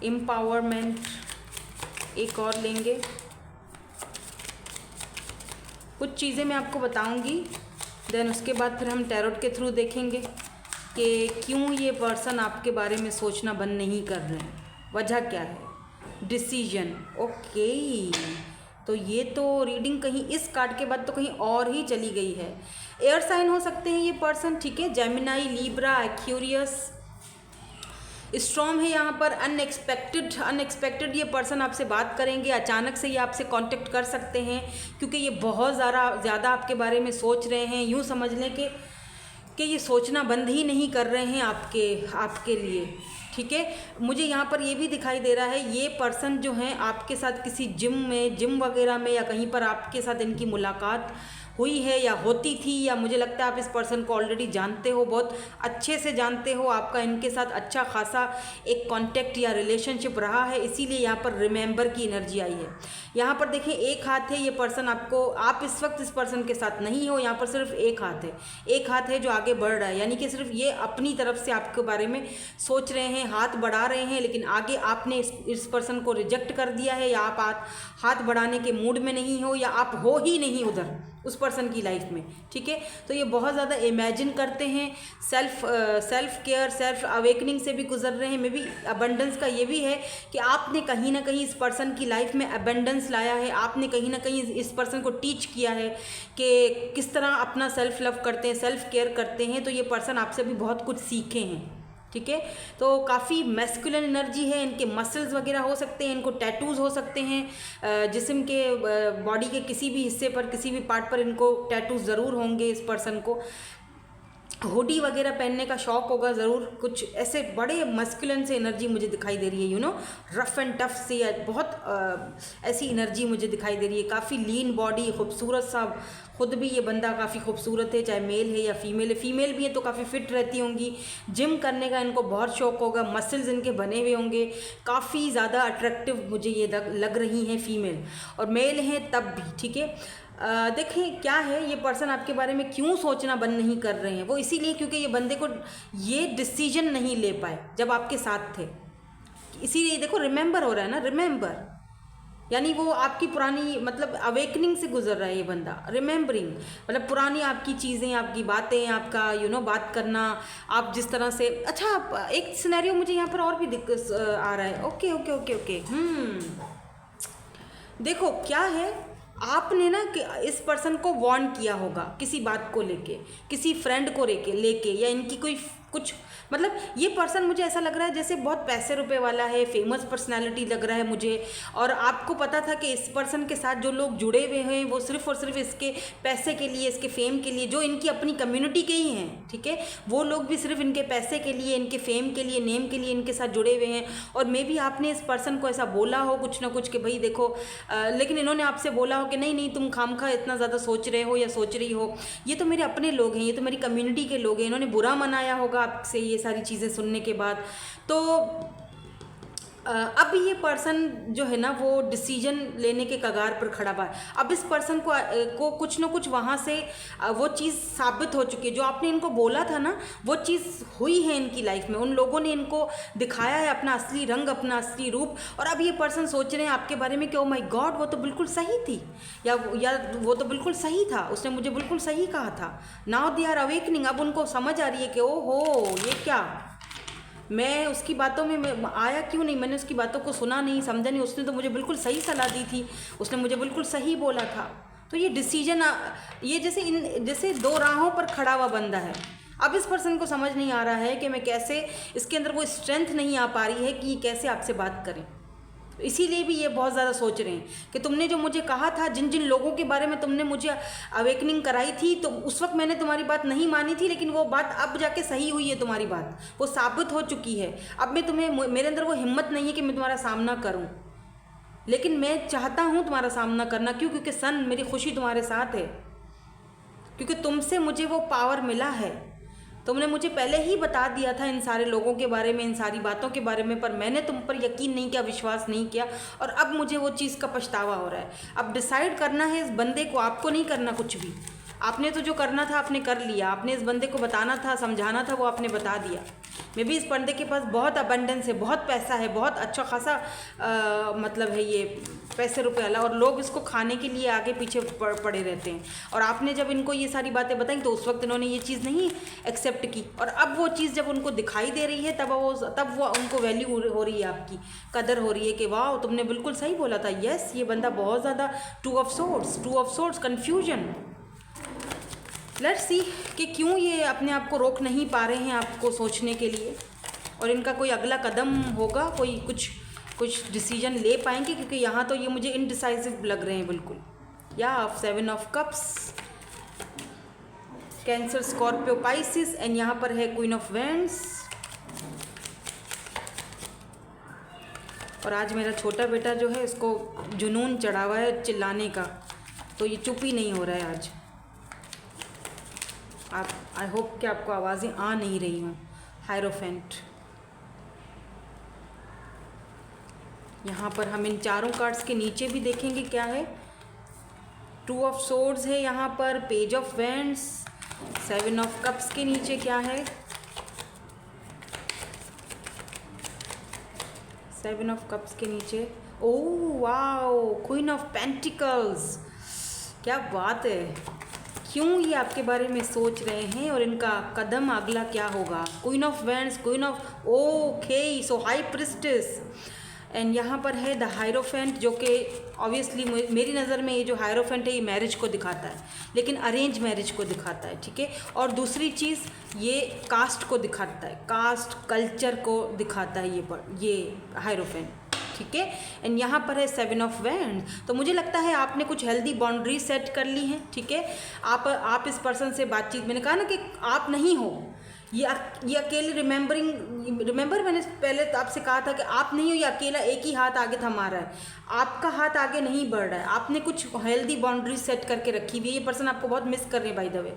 [SPEAKER 1] एम्पावरमेंट। एक और लेंगे, कुछ चीज़ें मैं आपको बताऊंगी, देन उसके बाद फिर हम टैरोट के थ्रू देखेंगे कि क्यों ये पर्सन आपके बारे में सोचना बंद नहीं कर रहे हैं, वजह क्या है। Decision, okay. तो ये तो रीडिंग कहीं इस कार्ड के बाद तो कहीं और ही चली गई है। एयर साइन हो सकते हैं ये पर्सन, ठीक है, जेमिनाई, लीब्रा, एक्यूरियस। स्ट्रॉन्ग है यहाँ पर, अनएक्सपेक्टेड ये पर्सन आपसे बात करेंगे, अचानक से ये आपसे कांटेक्ट कर सकते हैं क्योंकि ये बहुत ज़्यादा आपके बारे में सोच रहे हैं। यूँ समझ लें कि ये सोचना बंद ही नहीं कर रहे हैं आपके लिए, ठीक है। मुझे यहाँ पर ये भी दिखाई दे रहा है, ये पर्सन जो हैं आपके साथ किसी जिम वगैरह में या कहीं पर आपके साथ इनकी मुलाकात हुई है या होती थी, या मुझे लगता है आप इस पर्सन को ऑलरेडी जानते हो, बहुत अच्छे से जानते हो, आपका इनके साथ अच्छा खासा एक कांटेक्ट या रिलेशनशिप रहा है, इसीलिए यहाँ पर रिमेंबर की एनर्जी आई है। यहाँ पर देखें, एक हाथ है, ये पर्सन आपको, आप इस वक्त इस पर्सन के साथ नहीं हो, यहाँ पर सिर्फ एक हाथ है जो आगे बढ़ रहा है, यानी कि सिर्फ ये अपनी तरफ से आपके बारे में सोच रहे हैं, हाथ बढ़ा रहे हैं, लेकिन आगे आपने इस पर्सन को रिजेक्ट कर दिया है, या आप हाथ बढ़ाने के मूड में नहीं हो, या आप हो ही नहीं उधर उस पर्सन की लाइफ में, ठीक है। तो ये बहुत ज़्यादा इमेजिन करते हैं, सेल्फ केयर, सेल्फ अवेकनिंग से भी गुजर रहे हैं। मे बी अबंडेंस का ये भी है कि आपने कहीं ना कहीं इस पर्सन की लाइफ में अबंडेंस लाया है, आपने कहीं ना कहीं इस पर्सन को टीच किया है कि किस तरह अपना सेल्फ लव करते हैं, सेल्फ केयर करते हैं। तो ये पर्सन आपसे भी बहुत कुछ सीखे हैं, ठीक है। तो काफ़ी मैस्कुलिन एनर्जी है, इनके मसल्स वगैरह हो सकते हैं, इनको टैटूज़ हो सकते हैं, जिस्म के बॉडी के किसी भी हिस्से पर, किसी भी पार्ट पर इनको टैटूज़ ज़रूर होंगे। इस पर्सन को हुडी वगैरह पहनने का शौक होगा ज़रूर। कुछ ऐसे बड़े मस्कुलिन से एनर्जी मुझे दिखाई दे रही है, रफ़ एंड टफ से, या बहुत ऐसी एनर्जी मुझे दिखाई दे रही है। काफ़ी लीन बॉडी, खूबसूरत सा, खुद भी ये बंदा काफ़ी खूबसूरत है, चाहे मेल है या फीमेल है। फीमेल भी है तो काफ़ी फिट रहती होंगी, जिम करने का इनको बहुत शौक होगा, मसल्स इनके बने हुए होंगे, काफ़ी ज़्यादा अट्रैक्टिव मुझे ये लग रही हैं फीमेल। और मेल हैं तब भी, ठीक है। देखें क्या है, ये पर्सन आपके बारे में क्यों सोचना बंद नहीं कर रहे हैं, वो इसीलिए क्योंकि ये बंदे को ये डिसीजन नहीं ले पाए जब आपके साथ थे, इसीलिए देखो रिमेंबर हो रहा है ना, रिमेंबर, यानी वो आपकी पुरानी मतलब अवेकनिंग से गुजर रहा है ये बंदा, रिमेंबरिंग, मतलब पुरानी आपकी चीज़ें, आपकी बातें, आपका बात करना, आप जिस तरह से। अच्छा, एक सिनेरियो मुझे यहाँ पर और भी दिक्कत आ रहा है। ओके ओके ओके ओके देखो क्या है, आपने ना कि इस पर्सन को वार्न किया होगा किसी बात को लेके, किसी फ्रेंड को लेके या इनकी कोई कुछ, मतलब ये पर्सन मुझे ऐसा लग रहा है जैसे बहुत पैसे रुपए वाला है, फेमस पर्सनालिटी लग रहा है मुझे। और आपको पता था कि इस पर्सन के साथ जो लोग जुड़े हुए हैं वो सिर्फ और सिर्फ इसके पैसे के लिए, इसके फेम के लिए, जो इनकी अपनी कम्युनिटी के ही हैं, ठीक है, वो लोग भी सिर्फ इनके पैसे के लिए, इनके फेम के लिए, नेम के लिए इनके साथ जुड़े हुए हैं। और मे भी आपने इस पर्सन को ऐसा बोला हो कुछ ना कुछ कि भाई देखो, लेकिन इन्होंने आपसे बोला हो कि नहीं नहीं तुम खामखा इतना ज़्यादा सोच रहे हो या सोच रही हो, ये तो मेरे अपने लोग हैं, ये तो मेरी कम्युनिटी के लोग हैं, इन्होंने बुरा मनाया होगा आपसे ये सारी चीज़ें सुनने के बाद। तो अब ये पर्सन जो है ना वो डिसीजन लेने के कगार पर खड़ा हुआ है। अब इस पर्सन को कुछ ना कुछ वहाँ से वो चीज़ साबित हो चुकी है, जो आपने इनको बोला था ना वो चीज़ हुई है इनकी लाइफ में। उन लोगों ने इनको दिखाया है अपना असली रंग, अपना असली रूप। और अब ये पर्सन सोच रहे हैं आपके बारे में कि ओ माय गॉड, वो तो बिल्कुल सही थी, या वो तो बिल्कुल सही था, उसने मुझे बिल्कुल सही कहा था। नाउ दे आर अवेकनिंग, अब उनको समझ आ रही है कि ओ हो ये क्या, मैं उसकी बातों में आया क्यों नहीं, मैंने उसकी बातों को सुना नहीं, समझा नहीं, उसने तो मुझे बिल्कुल सही सलाह दी थी, उसने मुझे बिल्कुल सही बोला था। तो ये डिसीजन, ये जैसे दो राहों पर खड़ा हुआ बंदा है। अब इस पर्सन को समझ नहीं आ रहा है कि मैं कैसे, इसके अंदर वो स्ट्रेंथ नहीं आ पा रही है कि कैसे आपसे बात करें। इसीलिए भी ये बहुत ज़्यादा सोच रहे हैं कि तुमने जो मुझे कहा था, जिन जिन लोगों के बारे में तुमने मुझे अवेकनिंग कराई थी, तो उस वक्त मैंने तुम्हारी बात नहीं मानी थी, लेकिन वो बात अब जाके सही हुई है, तुम्हारी बात वो साबित हो चुकी है। अब मैं तुम्हें, मेरे अंदर वो हिम्मत नहीं है कि मैं तुम्हारा सामना करूं, लेकिन मैं चाहता हूं तुम्हारा सामना करना। क्यों? क्योंकि सन, मेरी खुशी तुम्हारे साथ है, क्योंकि तुमसे मुझे वो पावर मिला है। तुमने मुझे पहले ही बता दिया था इन सारे लोगों के बारे में, इन सारी बातों के बारे में, पर मैंने तुम पर यकीन नहीं किया, विश्वास नहीं किया, और अब मुझे वो चीज़ का पछतावा हो रहा है। अब डिसाइड करना है इस बंदे को, आपको नहीं करना कुछ भी। आपने तो जो करना था आपने कर लिया, आपने इस बंदे को बताना था, समझाना था, वो आपने बता दिया। मे भी इस बंदे के पास बहुत अबंडेंस है, बहुत पैसा है, बहुत अच्छा खासा मतलब है ये पैसे रुपए वाला, और लोग इसको खाने के लिए आगे पीछे पड़े रहते हैं। और आपने जब इनको ये सारी बातें बताई तो उस वक्त इन्होंने ये चीज़ नहीं एक्सेप्ट की, और अब वो चीज़ जब उनको दिखाई दे रही है तब वो उनको वैल्यू हो रही है, आपकी कदर हो रही है कि वाह तुमने बिल्कुल सही बोला था। यस, ये बंदा बहुत ज़्यादा two of swords confusion. Let's see कि क्यों ये अपने आप को रोक नहीं पा रहे हैं आपको सोचने के लिए, और इनका कोई अगला कदम होगा, कोई कुछ डिसीजन ले पाएंगे, क्योंकि यहाँ तो ये मुझे इनडिसाइसिव लग रहे हैं बिल्कुल। या 7 of cups, cancer, Scorpio, Pisces, and यहाँ पर है क्वीन ऑफ वेंड्स। और आज मेरा छोटा बेटा जो है इसको जुनून चढ़ा हुआ है चिल्लाने का, तो ये चुप ही नहीं हो रहा है आज। आप, आई होप कि आपको आवाज़ें आ नहीं रही हों। हायरोफेंट, यहाँ पर हम इन चारों कार्ड्स के नीचे भी देखेंगे क्या है। 2 ऑफ सोर्ड्स है यहाँ पर, page of vends, 7 of cups के नीचे क्या है, 7 ऑफ कप्स के नीचे, oh wow, queen of pentacles. क्या बात है, क्यों ये आपके बारे में सोच रहे हैं और इनका कदम अगला क्या होगा। Queen of vends, queen of, okay, so high priestess, and यहाँ पर है द हायरोफेंट, जो कि ऑब्वियसली मेरी नज़र में ये जो हायरोफेंट है ये मैरिज को दिखाता है, लेकिन अरेंज मैरिज को दिखाता है, ठीक है। और दूसरी चीज़ ये कास्ट को दिखाता है, कास्ट कल्चर को दिखाता है ये हायरोफेंट, ठीक है। एंड यहाँ पर है 7 ऑफ वेंड। तो मुझे लगता है आपने कुछ हेल्दी बाउंड्री सेट कर ली हैं, ठीक है। आप इस पर्सन से बातचीत, मैंने कहा ना कि आप नहीं हो, ये अकेले रिमेंबर मैंने पहले तो आपसे कहा था कि आप नहीं हो, ये अकेला एक ही हाथ आगे थमा रहा है, आपका हाथ आगे नहीं बढ़ रहा है। आपने कुछ हेल्दी बाउंड्री सेट करके रखी हुई है, ये पर्सन आपको बहुत मिस कर रहे हैं बाय द वे।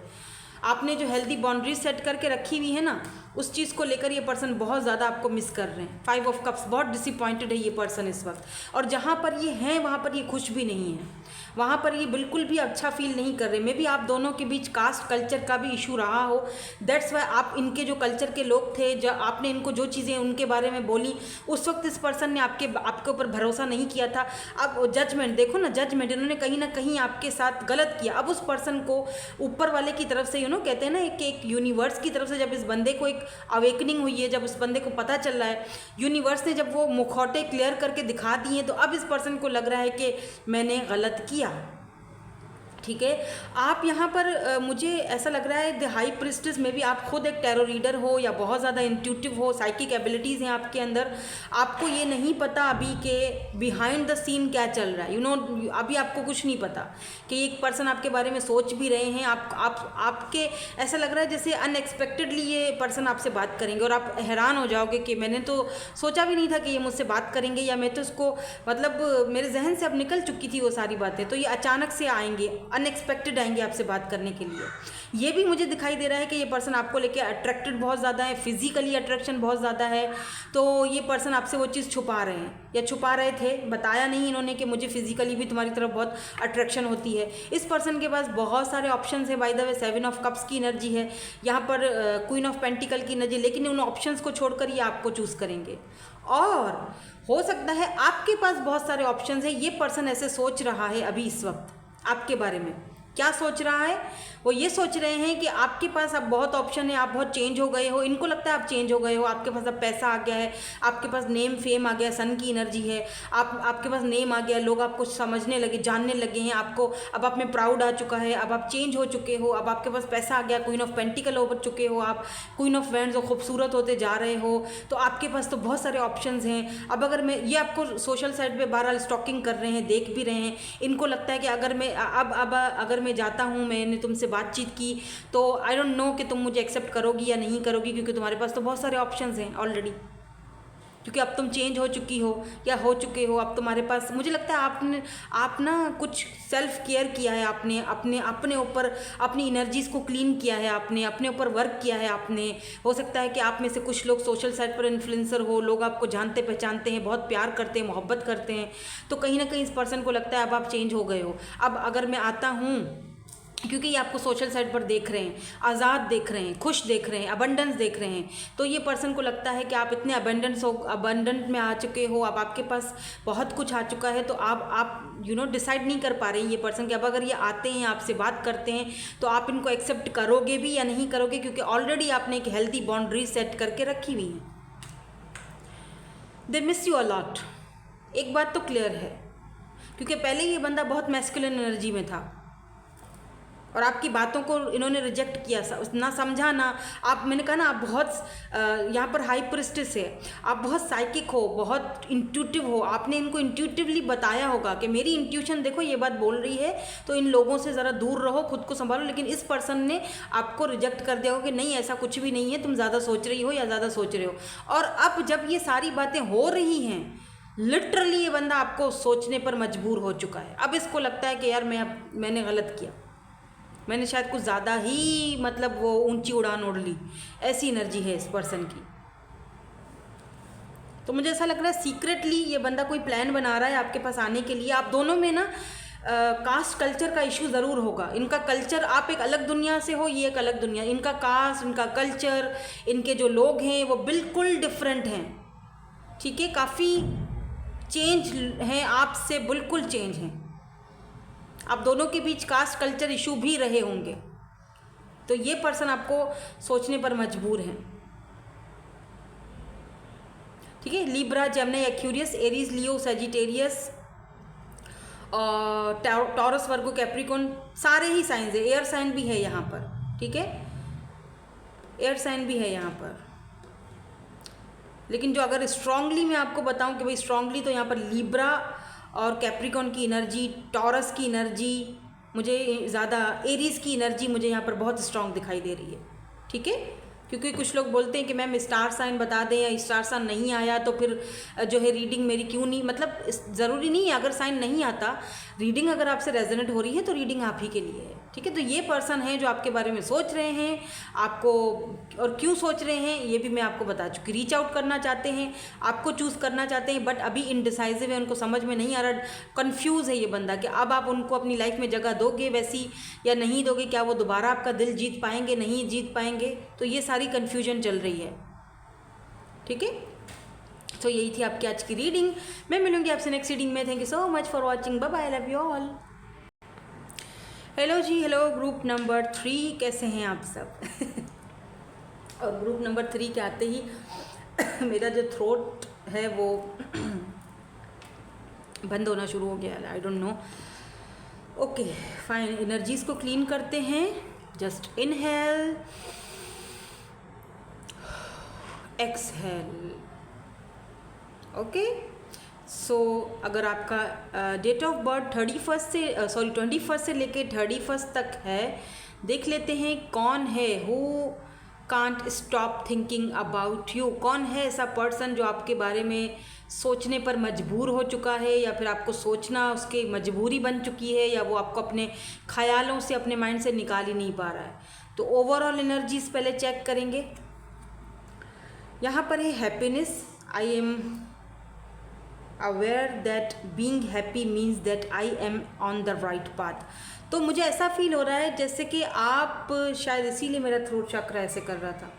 [SPEAKER 1] आपने जो हेल्दी बाउंड्री सेट करके रखी हुई है ना, उस चीज़ को लेकर ये पर्सन बहुत ज़्यादा आपको मिस कर रहे हैं। 5 ऑफ कप्स, बहुत डिसअपॉइंटेड है ये पर्सन इस वक्त, और जहाँ पर ये हैं वहाँ पर ये खुश भी नहीं है, वहाँ पर ये बिल्कुल भी अच्छा फील नहीं कर रहे। मे बी आप दोनों के बीच कास्ट कल्चर का भी इशू रहा हो, दैट्स वाई आप इनके जो कल्चर के लोग थे, जब आपने इनको जो चीज़ें उनके बारे में बोली उस वक्त इस पर्सन ने आपके ऊपर भरोसा नहीं किया था। अब जजमेंट देखो ना, जजमेंट, इन्होंने कहीं ना कहीं आपके साथ गलत किया। अब उस पर्सन को ऊपर वाले की तरफ से कहते हैं ना एक यूनिवर्स की तरफ से जब इस बंदे को एक अवेकनिंग हुई है, जब उस बंदे को पता चल रहा है, यूनिवर्स ने जब वो मुखौटे क्लियर करके दिखा दिए, तो अब इस पर्सन को लग रहा है कि मैंने गलत किया। ठीक है, आप यहाँ पर मुझे ऐसा लग रहा है द हाई प्रिस्टेस में भी आप खुद एक टैरो रीडर हो या बहुत ज़्यादा इंट्यूटिव हो, साइकिक एबिलिटीज़ हैं आपके अंदर, आपको ये नहीं पता अभी के बिहाइंड द सीन क्या चल रहा है। अभी आपको कुछ नहीं पता कि एक पर्सन आपके बारे में सोच भी रहे हैं। आपके ऐसा लग रहा है जैसे अनएक्सपेक्टेडली ये पर्सन आपसे बात करेंगे और आप हैरान हो जाओगे कि मैंने तो सोचा भी नहीं था कि ये मुझसे बात करेंगे, या मैं तो इसको मतलब मेरे जहन से अब निकल चुकी थी वो सारी बातें, तो ये अचानक से आएंगे, अनएक्सपेक्टेड आएंगे आपसे बात करने के लिए। ये भी मुझे दिखाई दे रहा है कि ये पर्सन आपको लेके अट्रैक्टेड बहुत ज़्यादा है, फिजिकली अट्रैक्शन बहुत ज़्यादा है, तो ये पर्सन आपसे वो चीज़ छुपा रहे हैं या छुपा रहे थे, बताया नहीं इन्होंने कि मुझे फिजिकली भी तुम्हारी तरफ बहुत अट्रैक्शन होती है। इस पर्सन के पास बहुत सारे ऑप्शंस है, by the way 7 of cups की एनर्जी है, यहाँ पर क्वीन ऑफ पेंटिकल की एनर्जी, लेकिन उन ऑप्शंस को छोड़कर ये आपको चूज़ करेंगे। और हो सकता है आपके पास बहुत सारे ऑप्शंस है, ये पर्सन ऐसे सोच रहा है अभी इस वक्त आपके बारे में। क्या सोच रहा है? वो ये सोच रहे हैं कि आपके पास अब बहुत ऑप्शन है, आप बहुत चेंज हो गए हो, इनको लगता है आप चेंज हो गए हो, आपके पास अब पैसा आ गया है, आपके पास नेम फेम आ गया, सन की एनर्जी है, आपके पास नेम आ गया, लोग आपको समझने लगे, जानने लगे हैं आपको, अब आप में प्राउड आ चुका है, अब आप चेंज हो चुके हो, अब आपके पास पैसा आ गया, क्वीन ऑफ पेंटिकल हो चुके हो आप, क्वीन ऑफ वैंड्स हो, खूबसूरत होते जा रहे हो, तो आपके पास तो बहुत सारे ऑप्शंस हैं। अब अगर मैं ये आपको सोशल साइट पे बहरहाल स्टॉकिंग कर रहे हैं, देख भी रहे हैं, इनको लगता है कि अगर मैं अब अगर मैं जाता हूँ, मैंने तुमसे बातचीत की, तो आई डोंट नो कि तुम मुझे एक्सेप्ट करोगी या नहीं करोगी, क्योंकि तुम्हारे पास तो बहुत सारे ऑप्शंस हैं ऑलरेडी, क्योंकि अब तुम चेंज हो चुकी हो या हो चुके हो। अब तुम्हारे पास मुझे लगता है आप ना कुछ सेल्फ केयर किया है, आपने अपने ऊपर अपनी एनर्जीज को क्लीन किया है, आपने अपने ऊपर वर्क किया है आपने। हो सकता है कि आप में से कुछ लोग सोशल साइट पर इन्फ्लुएंसर हो, लोग आपको जानते पहचानते हैं, बहुत प्यार करते हैं, मोहब्बत करते हैं, तो कहीं ना कहीं इस पर्सन को लगता है अब आप चेंज हो गए हो। अब अगर मैं आता हूँ, क्योंकि ये आपको सोशल साइट पर देख रहे हैं, आज़ाद देख रहे हैं, खुश देख रहे हैं, अबंडेंस देख रहे हैं, तो ये पर्सन को लगता है कि आप इतने अबंडेंट में आ चुके हो, अब आपके पास बहुत कुछ आ चुका है, तो आप डिसाइड नहीं कर पा रहे हैं ये पर्सन कि अब अगर ये आते हैं, आपसे बात करते हैं, तो आप इनको एक्सेप्ट करोगे भी या नहीं करोगे, क्योंकि ऑलरेडी आपने एक हेल्दी बाउंड्री सेट करके रखी हुई है। They miss you a lot, एक बात तो क्लियर है, क्योंकि पहले ये बंदा बहुत मैस्कुलिन एनर्जी में था और आपकी बातों को इन्होंने रिजेक्ट किया, ना समझा ना। आप, मैंने कहा ना, आप बहुत यहाँ पर हाई प्रिस्टेस है, आप बहुत साइकिक हो, बहुत इंट्यूटिव हो, आपने इनको इंट्यूटिवली बताया होगा कि मेरी इंट्यूशन देखो ये बात बोल रही है, तो इन लोगों से ज़रा दूर रहो, खुद को संभालो, लेकिन इस पर्सन ने आपको रिजेक्ट कर दिया होगा कि नहीं ऐसा कुछ भी नहीं है, तुम ज़्यादा सोच रही हो या ज़्यादा सोच रहे हो। और अब जब ये सारी बातें हो रही हैं, लिटरली ये बंदा आपको सोचने पर मजबूर हो चुका है। अब इसको लगता है कि यार मैंने गलत किया, मैंने शायद कुछ ज़्यादा ही मतलब वो ऊंची उड़ान उड़ ली, ऐसी एनर्जी है इस पर्सन की। तो मुझे ऐसा लग रहा है सीक्रेटली ये बंदा कोई प्लान बना रहा है आपके पास आने के लिए। आप दोनों में ना कास्ट कल्चर का इशू ज़रूर होगा। इनका कल्चर, आप एक अलग दुनिया से हो, ये एक अलग दुनिया, इनका कास्ट, इनका कल्चर, इनके जो लोग हैं वो बिल्कुल डिफरेंट हैं। ठीक है, काफ़ी चेंज हैं, आपसे बिल्कुल चेंज हैं। आप दोनों के बीच कास्ट कल्चर इशू भी रहे होंगे, तो ये पर्सन आपको सोचने पर मजबूर हैं। ठीक है, लिब्रा, जेमिनी, एक्वेरियस, एरीज, लियो, सजिटेरियस, टॉरस, वर्गो, कैप्रिकॉर्न, सारे ही साइंस है। एयर साइन भी है यहाँ पर, ठीक है, एयर साइन भी है यहाँ पर। लेकिन जो अगर स्ट्रांगली मैं आपको बताऊं कि भाई स्ट्रांगली, तो यहाँ पर लिब्रा और कैप्रिकॉर्न की एनर्जी, टॉरस की एनर्जी मुझे ज़्यादा, एरीज की एनर्जी मुझे यहाँ पर बहुत स्ट्रांग दिखाई दे रही है। ठीक है, क्योंकि कुछ लोग बोलते हैं कि मैम स्टार साइन बता दें, या स्टार साइन नहीं आया तो फिर जो है रीडिंग मेरी क्यों नहीं, मतलब ज़रूरी नहीं है, अगर साइन नहीं आता रीडिंग अगर आपसे रेजोनेट हो रही है तो रीडिंग आप ही के लिए है, ठीक है। तो ये पर्सन है जो आपके बारे में सोच रहे हैं आपको, और क्यों सोच रहे हैं ये भी मैं आपको बता चुकी। रीच आउट करना चाहते हैं, आपको चूज़ करना चाहते हैं, बट अभी इनडिसाइसिव है, उनको समझ में नहीं आ रहा, कन्फ्यूज़ है ये बंदा कि अब आप उनको अपनी लाइफ में जगह दोगे वैसी या नहीं दोगे, क्या वो दोबारा आपका दिल जीत पाएंगे, नहीं जीत पाएंगे। तो ये सारी कन्फ्यूजन चल रही है, ठीक है। तो यही थी आपकी आज की रीडिंग। मैं मिलूंगी आपसे नेक्स्ट रीडिंग में। Thank you so much for watching, bye bye, love you all. Hello जी, हेलो ग्रुप नंबर 3, कैसे हैं आप सब? और ग्रुप नंबर 3 के आते ही मेरा जो थ्रोट है वो बंद होना शुरू हो गया, I don't know. Okay fine, energies को क्लीन करते हैं। Just inhale, exhale. Okay so अगर आपका डेट ऑफ बर्थ 21 से लेके 31 तक है, देख लेते हैं कौन है who can't stop thinking about you. कौन है ऐसा पर्सन जो आपके बारे में सोचने पर मजबूर हो चुका है, या फिर आपको सोचना उसकी मजबूरी बन चुकी है, या वो आपको अपने ख्यालों से, अपने माइंड से निकाल ही नहीं पा रहा है। तो ओवरऑल एनर्जीज पहले चेक करेंगे। यहाँ पर है happiness. I am aware that being happy means that I am on the right path. तो मुझे ऐसा फील हो रहा है जैसे कि आप, शायद इसीलिए मेरा थ्रोट चक्र ऐसे कर रहा था।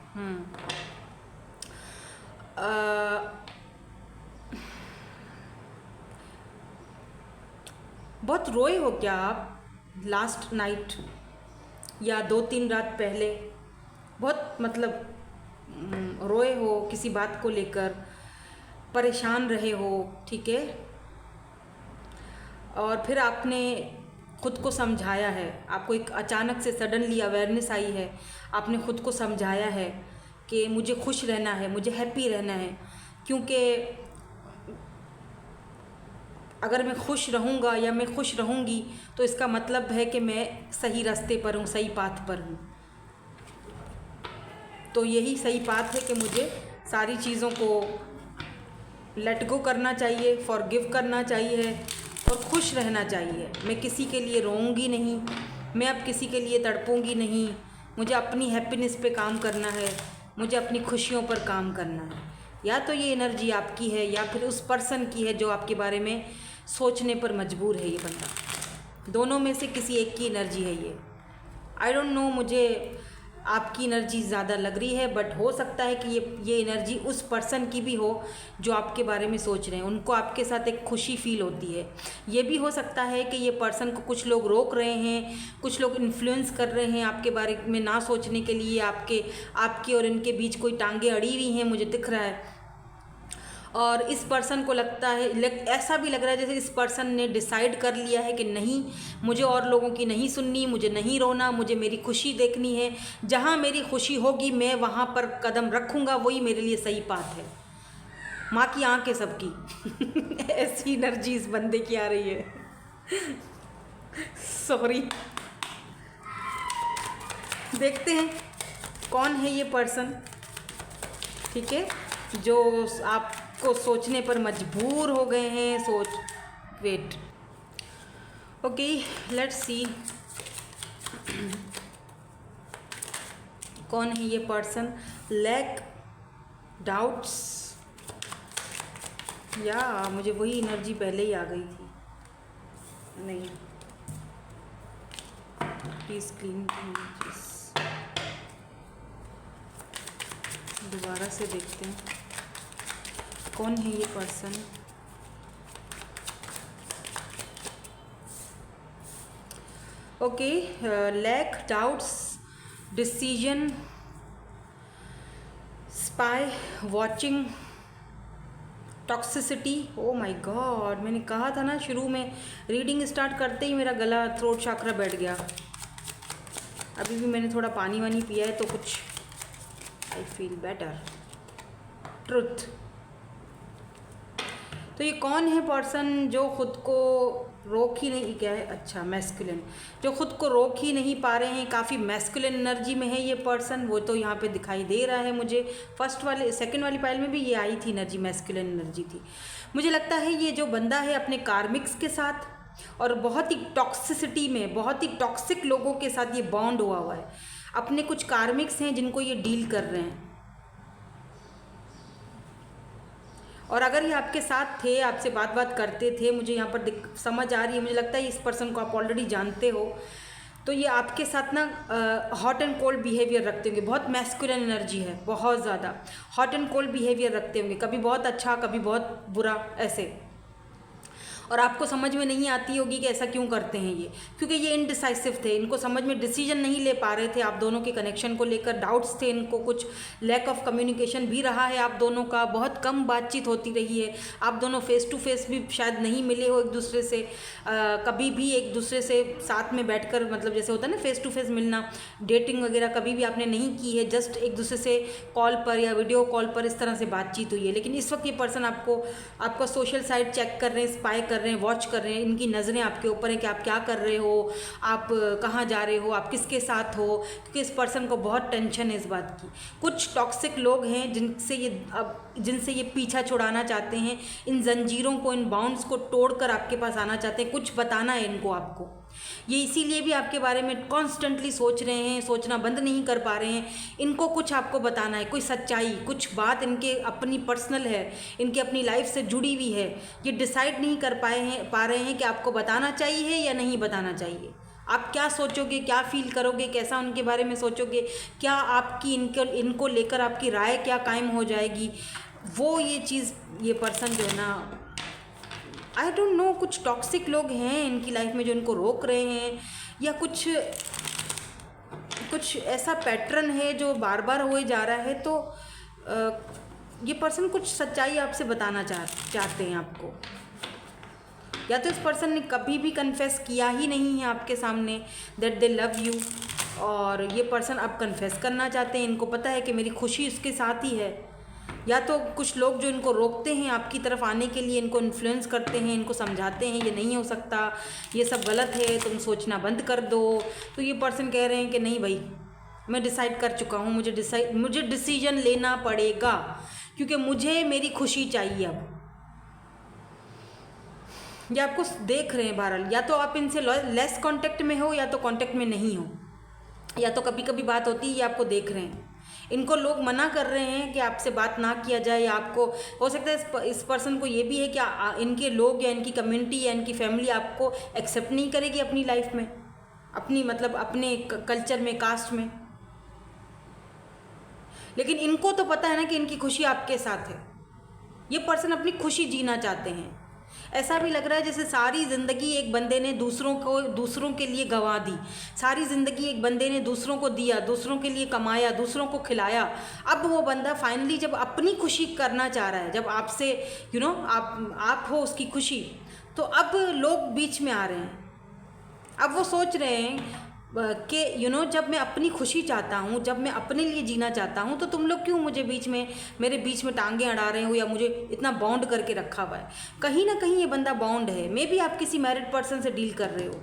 [SPEAKER 1] बहुत रोए हो क्या आप लास्ट नाइट या 2-3 रात पहले? बहुत मतलब रोए हो किसी बात को लेकर, परेशान रहे हो, ठीक है। और फिर आपने खुद को समझाया है, आपको एक अचानक से सडनली अवेयरनेस आई है, आपने खुद को समझाया है कि मुझे खुश रहना है, मुझे हैप्पी रहना है, क्योंकि अगर मैं खुश रहूँगा या मैं खुश रहूँगी तो इसका मतलब है कि मैं सही रास्ते पर हूँ, सही पाथ पर हूँ। तो यही सही पाथ है कि मुझे सारी चीज़ों को लेट गो करना चाहिए, फॉरगिव करना चाहिए और खुश रहना चाहिए। मैं किसी के लिए रोऊंगी नहीं, मैं अब किसी के लिए तड़पूंगी नहीं। मुझे अपनी हैप्पीनेस पे काम करना है, मुझे अपनी खुशियों पर काम करना है। या तो ये एनर्जी आपकी है या फिर उस पर्सन की है जो आपके बारे में सोचने पर मजबूर है ये बंदा। दोनों में से किसी एक की एनर्जी है ये। आई डोंट नो, मुझे आपकी एनर्जी ज़्यादा लग रही है, बट हो सकता है कि ये एनर्जी उस पर्सन की भी हो जो आपके बारे में सोच रहे हैं। उनको आपके साथ एक खुशी फील होती है। ये भी हो सकता है कि ये पर्सन को कुछ लोग रोक रहे हैं, कुछ लोग इन्फ्लुएंस कर रहे हैं आपके बारे में ना सोचने के लिए। आपके और इनके बीच कोई टांगे अड़ी हुई हैं, मुझे दिख रहा है। और इस पर्सन को लगता है, ऐसा भी लग रहा है जैसे इस पर्सन ने डिसाइड कर लिया है कि नहीं, मुझे और लोगों की नहीं सुननी, मुझे नहीं रोना, मुझे मेरी खुशी देखनी है। जहाँ मेरी खुशी होगी मैं वहाँ पर कदम रखूँगा, वही मेरे लिए सही बात है। माँ की आँख है सबकी। ऐसी एनर्जी इस बंदे की आ रही है। सॉरी, देखते हैं कौन है ये पर्सन, ठीक है, जो आपको सोचने पर मजबूर हो गए हैं। वेट, ओके लेट्स सी कौन है ये पर्सन। लैक डाउट्स, या मुझे वही एनर्जी पहले ही आ गई थी। नहीं, प्लीज क्लीन, दोबारा से देखते हैं कौन है ये person. Okay, lack doubts, decision, spy, watching, toxicity. Oh my god, मैंने कहा था ना शुरू में, रीडिंग स्टार्ट करते ही मेरा गला, थ्रोट चक्र बैठ गया। अभी भी मैंने थोड़ा पानी वानी पिया है तो कुछ आई फील बेटर। ट्रुथ। तो ये कौन है पर्सन जो खुद को रोक ही नहीं, क्या है, अच्छा मैस्कुलिन, जो खुद को रोक ही नहीं पा रहे हैं, काफ़ी मैस्कुलिन एनर्जी में है ये पर्सन। वो तो यहाँ पे दिखाई दे रहा है मुझे। सेकंड वाली पाइल में भी ये आई थी एनर्जी, मैस्कुलिन एनर्जी थी। मुझे लगता है ये जो बंदा है अपने कार्मिक्स के साथ और बहुत ही टॉक्सिसिटी में, बहुत ही टॉक्सिक लोगों के साथ ये बॉन्ड हुआ है। अपने कुछ कार्मिक्स हैं जिनको ये डील कर रहे हैं। और अगर ये आपके साथ थे, आपसे बात करते थे, मुझे यहाँ पर समझ आ रही है, मुझे लगता है इस पर्सन को आप ऑलरेडी जानते हो, तो ये आपके साथ ना हॉट एंड कोल्ड बिहेवियर रखते होंगे। बहुत मैस्कुलिन एनर्जी है, बहुत ज़्यादा हॉट एंड कोल्ड बिहेवियर रखते होंगे, कभी बहुत अच्छा कभी बहुत बुरा ऐसे। और आपको समझ में नहीं आती होगी कि ऐसा क्यों करते हैं ये, क्योंकि ये इनडिसाइसिव थे, इनको समझ में डिसीजन नहीं ले पा रहे थे आप दोनों के कनेक्शन को लेकर, डाउट्स थे इनको, कुछ लैक ऑफ कम्युनिकेशन भी रहा है आप दोनों का, बहुत कम बातचीत होती रही है, आप दोनों फेस टू फेस भी शायद नहीं मिले हो एक दूसरे से, कभी भी एक दूसरे से साथ में बैठकर, मतलब जैसे होता है ना फेस टू फेस मिलना, डेटिंग वगैरह कभी भी आपने नहीं की है, जस्ट एक दूसरे से कॉल पर या वीडियो कॉल पर इस तरह से बातचीत हुई है। लेकिन इस वक्त ये पर्सन आपका सोशल साइट चेक कर रहे हैं, स्पाई कर रहे हैं, वॉच कर रहे हैं, इनकी नज़रें आपके ऊपर हैं कि आप क्या कर रहे हो, आप कहाँ जा रहे हो, आप किसके साथ हो, क्योंकि इस पर्सन को बहुत टेंशन है इस बात की। कुछ टॉक्सिक लोग हैं जिनसे ये पीछा छुड़ाना चाहते हैं, इन जंजीरों को, इन बाउंड्स को तोड़कर आपके पास आना चाहते हैं, कुछ बताना है इनको आपको। ये इसीलिए भी आपके बारे में कॉन्स्टेंटली सोच रहे हैं, सोचना बंद नहीं कर पा रहे हैं, इनको कुछ आपको बताना है, कोई सच्चाई, कुछ बात इनके अपनी पर्सनल है, इनकी अपनी लाइफ से जुड़ी हुई है, ये डिसाइड नहीं कर पा रहे हैं कि आपको बताना चाहिए या नहीं बताना चाहिए। आप क्या सोचोगे, क्या फील करोगे, कैसा उनके बारे में सोचोगे, क्या आपकी इनको लेकर आपकी राय क्या कायम हो जाएगी, वो ये चीज़ ये पर्सन जो है ना, आई डोंट नो, कुछ टॉक्सिक लोग हैं इनकी लाइफ में जो इनको रोक रहे हैं, या कुछ ऐसा पैटर्न है जो बार बार हुए जा रहा है। तो ये पर्सन कुछ सच्चाई आपसे बताना चाहते हैं आपको, या तो इस पर्सन ने कभी भी कन्फेस किया ही नहीं है आपके सामने दैट दे लव यू, और ये पर्सन अब कन्फेस करना चाहते हैं, इनको पता है कि मेरी खुशी उसके साथ ही है। या तो कुछ लोग जो इनको रोकते हैं आपकी तरफ आने के लिए, इनको इन्फ्लुएंस करते हैं, इनको समझाते हैं ये नहीं हो सकता, ये सब गलत है, तुम सोचना बंद कर दो। तो ये पर्सन कह रहे हैं कि नहीं भाई, मैं डिसाइड कर चुका हूँ, मुझे डिसीजन लेना पड़ेगा, क्योंकि मुझे मेरी खुशी चाहिए अब। ये आपको देख रहे हैं बहरहाल, या तो आप इनसे लेस कांटेक्ट में हो या तो कांटेक्ट में नहीं हो, या तो कभी कभी बात होती है, ये आपको देख रहे हैं। इनको लोग मना कर रहे हैं कि आपसे बात ना किया जाए, या आपको हो सकता है इस पर्सन को ये भी है कि इनके लोग या इनकी कम्युनिटी या इनकी फैमिली आपको एक्सेप्ट नहीं करेगी अपनी लाइफ में, अपनी मतलब अपने कल्चर में, कास्ट में। लेकिन इनको तो पता है ना कि इनकी खुशी आपके साथ है, ये पर्सन अपनी खुशी जीना चाहते हैं। ऐसा भी लग रहा है जैसे सारी ज़िंदगी एक बंदे ने दूसरों के लिए गंवा दी, सारी ज़िंदगी एक बंदे ने दूसरों को दिया, दूसरों के लिए कमाया, दूसरों को खिलाया। अब वो बंदा फाइनली जब अपनी खुशी करना चाह रहा है, जब आपसे आप हो उसकी खुशी, तो अब लोग बीच में आ रहे हैं। अब वो सोच रहे हैं कि जब मैं अपनी खुशी चाहता हूँ, जब मैं अपने लिए जीना चाहता हूँ, तो तुम लोग क्यों मेरे बीच में टांगें अड़ा रहे हो, या मुझे इतना बाउंड करके रखा हुआ है। कहीं ना कहीं ये बंदा बाउंड है। मे बी आप किसी मैरिड पर्सन से डील कर रहे हो,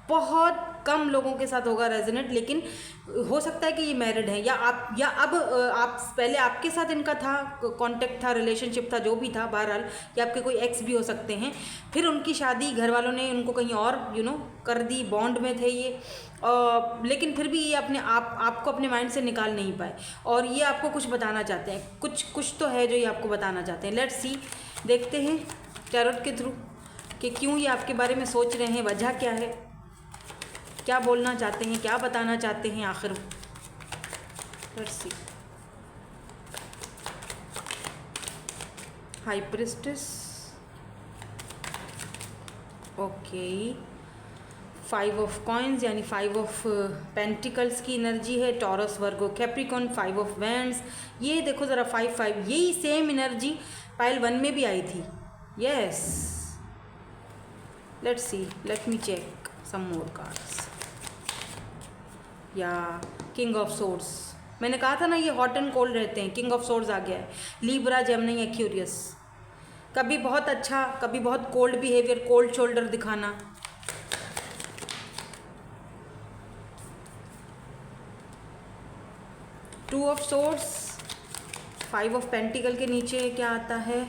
[SPEAKER 1] बहुत कम लोगों के साथ होगा रेजोनेट, लेकिन हो सकता है कि ये मैरिड है, या अब आप पहले आपके साथ इनका था कांटेक्ट, था रिलेशनशिप, था जो भी था बहरहाल, या आपके कोई एक्स भी हो सकते हैं। फिर उनकी शादी घर वालों ने उनको कहीं और कर दी, बॉन्ड में थे ये, लेकिन फिर भी ये आपको अपने माइंड से निकाल नहीं पाए, और ये आपको कुछ बताना चाहते हैं, कुछ तो है जो ये आपको बताना चाहते हैं। लेट्स सी, देखते हैं टैरोट के थ्रू कि क्यों ये आपके बारे में सोच रहे हैं, वजह क्या है, क्या बोलना चाहते हैं, क्या बताना चाहते हैं आखिर। Let's see, high priestess, okay, 5 of coins यानी 5 ऑफ पेंटिकल्स की एनर्जी है, taurus, Virgo, Capricorn, 5 of wands. ये देखो ज़रा 5 यही सेम एनर्जी पाइल 1 में भी आई थी। Yes, let's see, let me check some more cards. या किंग ऑफ सोर्ड्स, मैंने कहा था ना ये हॉट एंड कोल्ड रहते हैं। किंग ऑफ सोर्ड्स आ गया है। लीब्रा, जेमिनी, एक्वेरियस, कभी बहुत अच्छा, कभी बहुत कोल्ड बिहेवियर, कोल्ड शोल्डर दिखाना। Two of swords, 5 of pentacle के नीचे क्या आता है?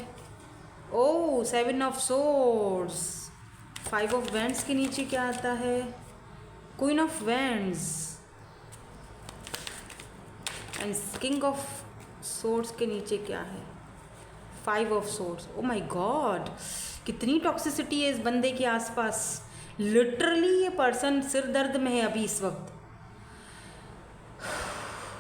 [SPEAKER 1] ओह, 7 of swords, five of wands के नीचे क्या आता है? Queen of wands and king of swords के नीचे क्या है? Five of swords. O my God, कितनी टॉक्सिसिटी है इस बंदे के आसपास। लिटरली ये पर्सन सिर दर्द में है अभी इस वक्त।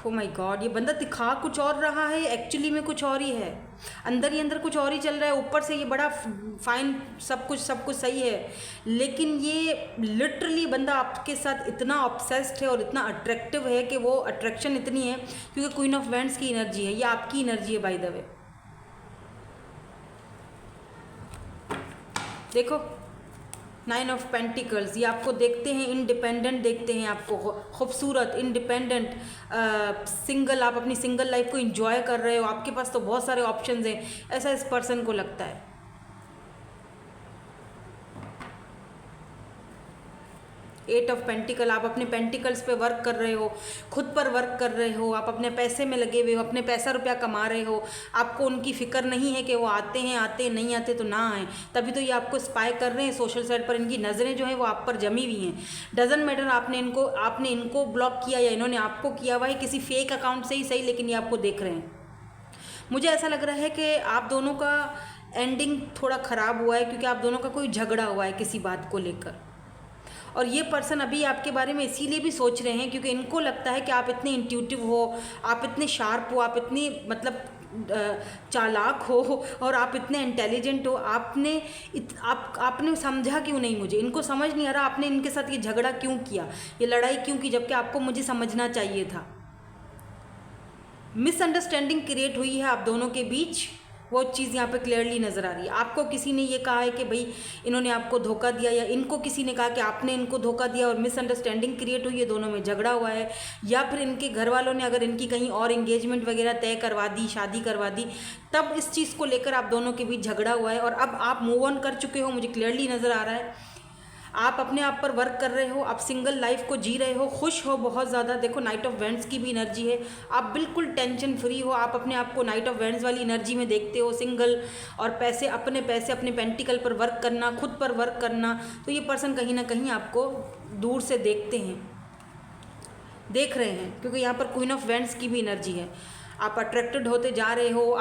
[SPEAKER 1] ओ माय गॉड, ये बंदा दिखा कुछ और रहा है, एक्चुअली में कुछ और ही है। अंदर ही अंदर कुछ और ही चल रहा है। ऊपर से ये बड़ा फाइन सब कुछ सही है, लेकिन ये लिटरली बंदा आपके साथ इतना ऑब्सेस्ड है और इतना अट्रैक्टिव है कि वो अट्रैक्शन इतनी है क्योंकि क्वीन ऑफ वैंड्स की एनर्जी है, ये आपकी एनर्जी है बाय द वे। देखो नाइन ऑफ पेंटिकल्स, ये आपको देखते हैं इंडिपेंडेंट, देखते हैं आपको खूबसूरत इंडिपेंडेंट सिंगल। आप अपनी सिंगल लाइफ को एंजॉय कर रहे हो, आपके पास तो बहुत सारे ऑप्शंस हैं, ऐसा इस पर्सन को लगता है। एट ऑफ पेंटिकल, आप अपने पेंटिकल्स पे वर्क कर रहे हो, खुद पर वर्क कर रहे हो, आप अपने पैसे में लगे हुए हो, अपने पैसा रुपया कमा रहे हो। आपको उनकी फिक्र नहीं है कि वो आते हैं नहीं आते तो ना आए, तभी तो ये आपको स्पाई कर रहे हैं सोशल साइट पर। इनकी नज़रें जो हैं वो आप पर जमी हुई हैं। डजंट मैटर आपने इनको ब्लॉक किया या इन्होंने आपको किया हुआ है, किसी फेक अकाउंट से ही सही, लेकिन ये आपको देख रहे हैं। मुझे ऐसा लग रहा है कि आप दोनों का एंडिंग थोड़ा ख़राब हुआ है क्योंकि आप दोनों का कोई झगड़ा हुआ है किसी बात को लेकर। और ये पर्सन अभी आपके बारे में इसीलिए भी सोच रहे हैं क्योंकि इनको लगता है कि आप इतने इंट्यूटिव हो, आप इतने शार्प हो, आप इतनी मतलब चालाक हो और आप इतने इंटेलिजेंट हो। आपने समझा क्यों नहीं मुझे? इनको समझ नहीं आ रहा आपने इनके साथ ये झगड़ा क्यों किया, ये लड़ाई क्यों की, जबकि आपको मुझे समझना चाहिए था। मिसअंडरस्टैंडिंग क्रिएट हुई है आप दोनों के बीच, वो चीज़ यहाँ पे क्लियरली नज़र आ रही है। आपको किसी ने ये कहा है कि भाई इन्होंने आपको धोखा दिया, या इनको किसी ने कहा कि आपने इनको धोखा दिया और मिसअंडरस्टैंडिंग क्रिएट हुई है, दोनों में झगड़ा हुआ है। या फिर इनके घर वालों ने अगर इनकी कहीं और एंगेजमेंट वगैरह तय करवा दी, शादी करवा दी, तब इस चीज़ को लेकर आप दोनों के बीच झगड़ा हुआ है। और अब आप मूव ऑन कर चुके हो, मुझे क्लियरली नज़र आ रहा है। आप अपने आप पर वर्क कर रहे हो, आप सिंगल लाइफ को जी रहे हो, खुश हो बहुत ज़्यादा। देखो नाइट ऑफ वैंड्स की भी एनर्जी है, आप बिल्कुल टेंशन फ्री हो। आप अपने आप को नाइट ऑफ वैंड्स वाली एनर्जी में देखते हो, सिंगल और पैसे अपने पेंटिकल पर वर्क करना, खुद पर वर्क करना। तो ये पर्सन कहीं ना कहीं आपको दूर से देख रहे हैं क्योंकि यहाँ पर क्वीन ऑफ वैंड्स की भी एनर्जी है। आप अट्रैक्टेड होते जा रहे हो।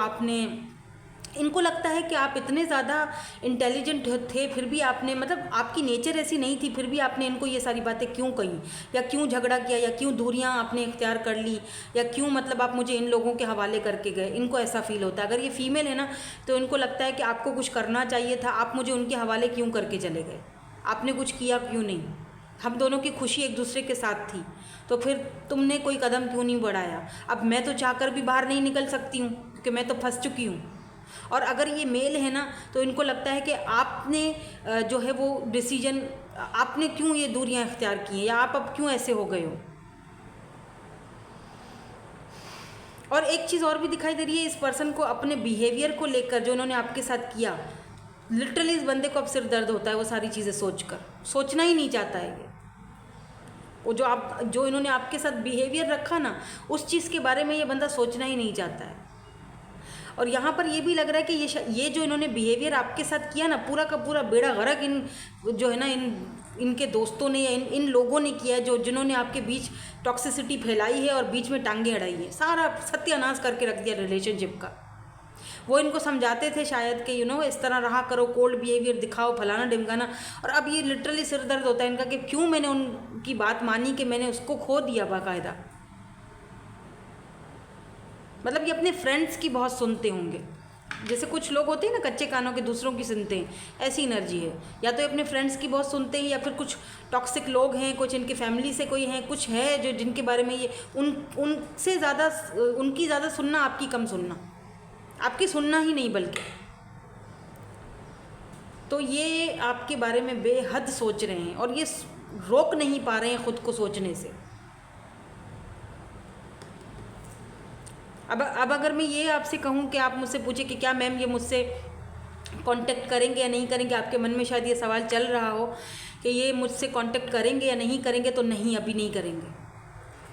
[SPEAKER 1] इनको लगता है कि आप इतने ज़्यादा इंटेलिजेंट थे, फिर भी आपने मतलब आपकी नेचर ऐसी नहीं थी, फिर भी आपने इनको ये सारी बातें क्यों कही, या क्यों झगड़ा किया, या क्यों दूरियां आपने इख्तियार कर ली, या क्यों मतलब आप मुझे इन लोगों के हवाले करके गए। इनको ऐसा फील होता है। अगर ये फीमेल है ना तो इनको लगता है कि आपको कुछ करना चाहिए था, आप मुझे उनके हवाले क्यों करके चले गए, आपने कुछ किया क्यों नहीं, हम दोनों की खुशी एक दूसरे के साथ थी, तो फिर तुमने कोई कदम क्यों नहीं बढ़ाया। अब मैं तो चाहकर भी बाहर नहीं निकल सकती हूँ क्योंकि मैं तो फंस चुकी हूँ। और अगर ये मेल है ना तो इनको लगता है कि आपने जो है वो डिसीजन, आपने क्यों ये दूरियां इख्तियार की हैं, या आप अब क्यों ऐसे हो गए हो। और एक चीज़ और भी दिखाई दे रही है इस पर्सन को अपने बिहेवियर को लेकर, जो इन्होंने आपके साथ किया। लिटरली इस बंदे को अब सिर दर्द होता है वो सारी चीज़ें सोचना ही नहीं चाहता है ये। वो जो इन्होंने आपके साथ बिहेवियर रखा ना, उस चीज़ के बारे में ये बंदा सोचना ही नहीं चाहता है। और यहाँ पर ये भी लग रहा है कि ये जो इन्होंने बिहेवियर आपके साथ किया ना, पूरा का पूरा बेड़ा गर्क इनके दोस्तों ने या इन लोगों ने किया है, जिन्होंने आपके बीच टॉक्सिसिटी फैलाई है और बीच में टांगे अड़ाई है, सारा सत्यानाश करके रख दिया रिलेशनशिप का। वो इनको समझाते थे शायद कि इस तरह रहा करो, कोल्ड बिहेवियर दिखाओ, फलाना ढिमकाना। और अब ये लिटरली सिर दर्द होता है इनका कि क्यों मैंने उनकी बात मानी कि मैंने उसको खो दिया बाकायदा। मतलब ये अपने फ्रेंड्स की बहुत सुनते होंगे, जैसे कुछ लोग होते हैं ना कच्चे कानों के दूसरों की सुनते हैं, ऐसी एनर्जी है। या तो अपने फ्रेंड्स की बहुत सुनते हैं, या फिर कुछ टॉक्सिक लोग हैं, कुछ इनकी फैमिली से कोई हैं, कुछ है जो जिनके बारे में ये उनसे ज़्यादा उनकी ज़्यादा सुनना, आपकी कम सुनना, आपकी सुनना ही नहीं बल्कि। तो ये आपके बारे में बेहद सोच रहे हैं और ये रोक नहीं पा रहे हैं खुद को सोचने से। अब अगर मैं ये आपसे कहूँ कि आप मुझसे पूछे कि क्या मैम ये मुझसे कांटेक्ट करेंगे या नहीं करेंगे, आपके मन में शायद ये सवाल चल रहा हो कि ये मुझसे कांटेक्ट करेंगे या नहीं करेंगे, तो नहीं, अभी नहीं करेंगे,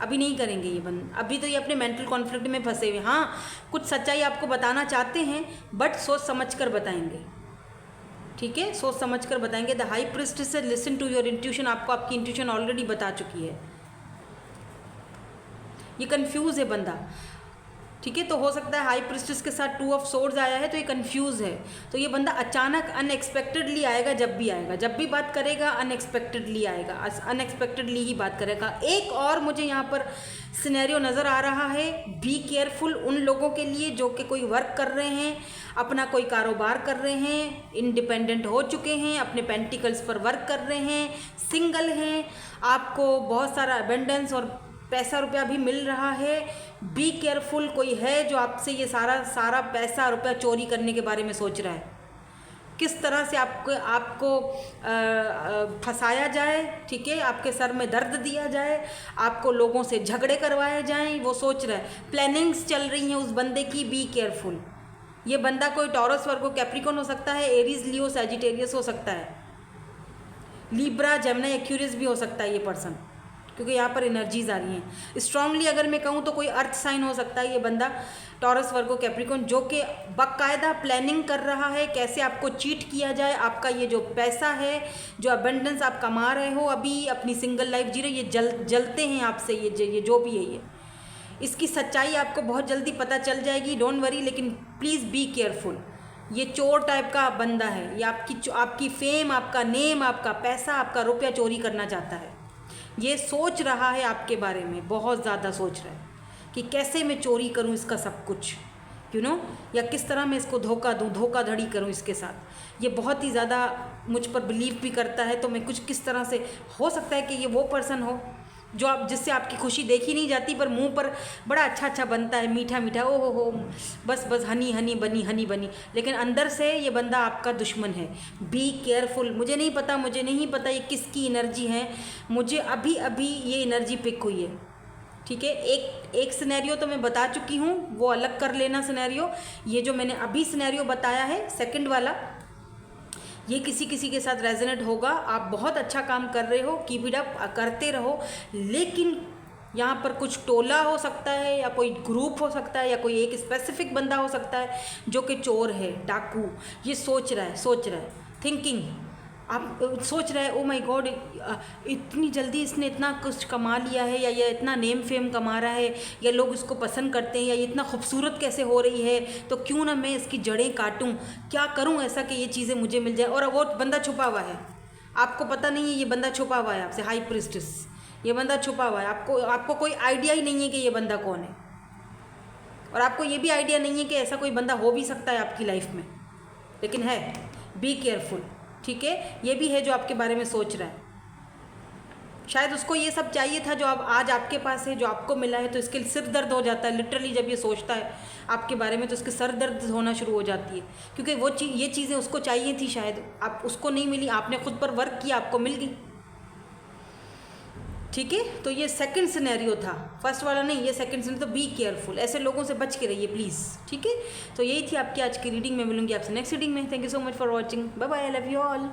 [SPEAKER 1] अभी नहीं करेंगे ये बंद। अभी तो ये अपने मेंटल कॉन्फ्लिक्ट में फंसे हुए। हाँ, कुछ सच्चाई आपको बताना चाहते हैं बट सोच समझ कर बताएंगे, ठीक है, सोच समझ कर बताएंगे। द हाई प्रिस्टेस से लिसन टू योर इंट्यूशन, आपको आपकी इंट्यूशन ऑलरेडी बता चुकी है। ये कंफ्यूज है बंदा, ठीक है, तो हो सकता है हाई प्रिस्टेस के साथ 2 ऑफ सोर्ड्स आया है तो ये कंफ्यूज है। तो ये बंदा अचानक अनएक्सपेक्टेडली आएगा, जब भी बात करेगा अनएक्सपेक्टेडली आएगा, अनएक्सपेक्टेडली ही बात करेगा। एक और मुझे यहाँ पर सिनेरियो नज़र आ रहा है, बी केयरफुल उन लोगों के लिए जो कि कोई वर्क कर रहे हैं, अपना कोई कारोबार कर रहे हैं, इंडिपेंडेंट हो चुके हैं, अपने पेंटिकल्स पर वर्क कर रहे हैं, सिंगल हैं, आपको बहुत सारा अबेंडेंस और पैसा रुपया भी मिल रहा है। बी केयरफुल, कोई है जो आपसे ये सारा पैसा रुपया चोरी करने के बारे में सोच रहा है, किस तरह से आपको फंसाया जाए, ठीक है, आपके सर में दर्द दिया जाए, आपको लोगों से झगड़े करवाए जाएं, वो सोच रहा है। प्लानिंग्स चल रही हैं उस बंदे की, बी केयरफुल। ये बंदा कोई टॉरस, वर्गो, कैप्रिकॉर्न हो सकता है, एरीज, लियो, सैजिटेरियस हो सकता है, लिब्रा, जेमिनी, एक्यूरियस भी हो सकता है ये पर्सन, क्योंकि यहाँ पर एनर्जीज आ रही हैं। स्ट्रांगली अगर मैं कहूँ तो कोई अर्थ साइन हो सकता है ये बंदा, टॉरस, वर्गो, कैप्रिकॉर्न, जो कि बाकायदा प्लानिंग कर रहा है कैसे आपको चीट किया जाए, आपका ये जो पैसा है, जो अबेंडेंस आप कमा रहे हो, अभी अपनी सिंगल लाइफ जी रहे, ये जलते हैं आपसे, ये जो भी है, ये इसकी सच्चाई आपको बहुत जल्दी पता चल जाएगी। डोंट वरी, लेकिन प्लीज़ बी केयरफुल। ये चोर टाइप का बंदा है, ये आपकी फेम, आपका नेम, आपका पैसा, आपका रुपया चोरी करना चाहता है। ये सोच रहा है आपके बारे में, बहुत ज़्यादा सोच रहा है कि कैसे मैं चोरी करूं इसका सब कुछ, या किस तरह मैं इसको धोखा दूं, धोखाधड़ी करूं इसके साथ। ये बहुत ही ज़्यादा मुझ पर बिलीव भी करता है, तो मैं कुछ किस तरह से, हो सकता है कि ये वो पर्सन हो जो जिससे आपकी खुशी देखी नहीं जाती, पर मुंह पर बड़ा अच्छा बनता है, मीठा मीठा, ओ हो बस हनी बनी, लेकिन अंदर से ये बंदा आपका दुश्मन है। Be careful. मुझे नहीं पता ये किसकी एनर्जी है, मुझे अभी ये एनर्जी पिक हुई है, ठीक है। एक सिनेरियो तो मैं बता चुकी हूँ, वो अलग कर लेना सिनेरियो। ये जो मैंने अभी सिनेरियो बताया है, सेकंड वाला, ये किसी के साथ रेजोनेट होगा। आप बहुत अच्छा काम कर रहे हो, कीप इट अप, करते रहो, लेकिन यहाँ पर कुछ टोला हो सकता है, या कोई ग्रुप हो सकता है, या कोई एक स्पेसिफिक बंदा हो सकता है जो कि चोर है, डाकू। ये सोच रहा है, थिंकिंग, आप सोच रहे हैं, ओ माय गॉड, इतनी जल्दी इसने इतना कुछ कमा लिया है, या ये इतना नेम फेम कमा रहा है, या लोग इसको पसंद करते हैं, या ये इतना खूबसूरत कैसे हो रही है, तो क्यों ना मैं इसकी जड़ें काटूं, क्या करूं ऐसा कि ये चीज़ें मुझे मिल जाए। और वो बंदा छुपा हुआ है, आपको पता नहीं है ये बंदा छुपा हुआ है आपसे, हाई प्रिस्टेस, ये बंदा छुपा हुआ है, आपको कोई आइडिया ही नहीं है कि ये बंदा कौन है, और आपको ये भी आइडिया नहीं है कि ऐसा कोई बंदा हो भी सकता है आपकी लाइफ में, लेकिन है। बी केयरफुल, ठीक है। ये भी है जो आपके बारे में सोच रहा है, शायद उसको ये सब चाहिए था जो अब आज आपके पास है, जो आपको मिला है, तो इसके सिर दर्द हो जाता है लिटरली। जब ये सोचता है आपके बारे में तो इसके सर दर्द होना शुरू हो जाती है, क्योंकि ये चीज़ें उसको चाहिए थी, शायद आप उसको नहीं मिली, आपने खुद पर वर्क किया, आपको मिल गई, ठीक है। तो ये सेकंड सिनेरियो था, फर्स्ट वाला नहीं, ये सेकंड सिनेरियो। तो बी केयरफुल, ऐसे लोगों से बच के रहिए प्लीज़, ठीक है। तो यही थी आपकी आज की रीडिंग में, मिलूंगी आपसे नेक्स्ट रीडिंग में। Thank you so much for watching, bye bye, I love you all.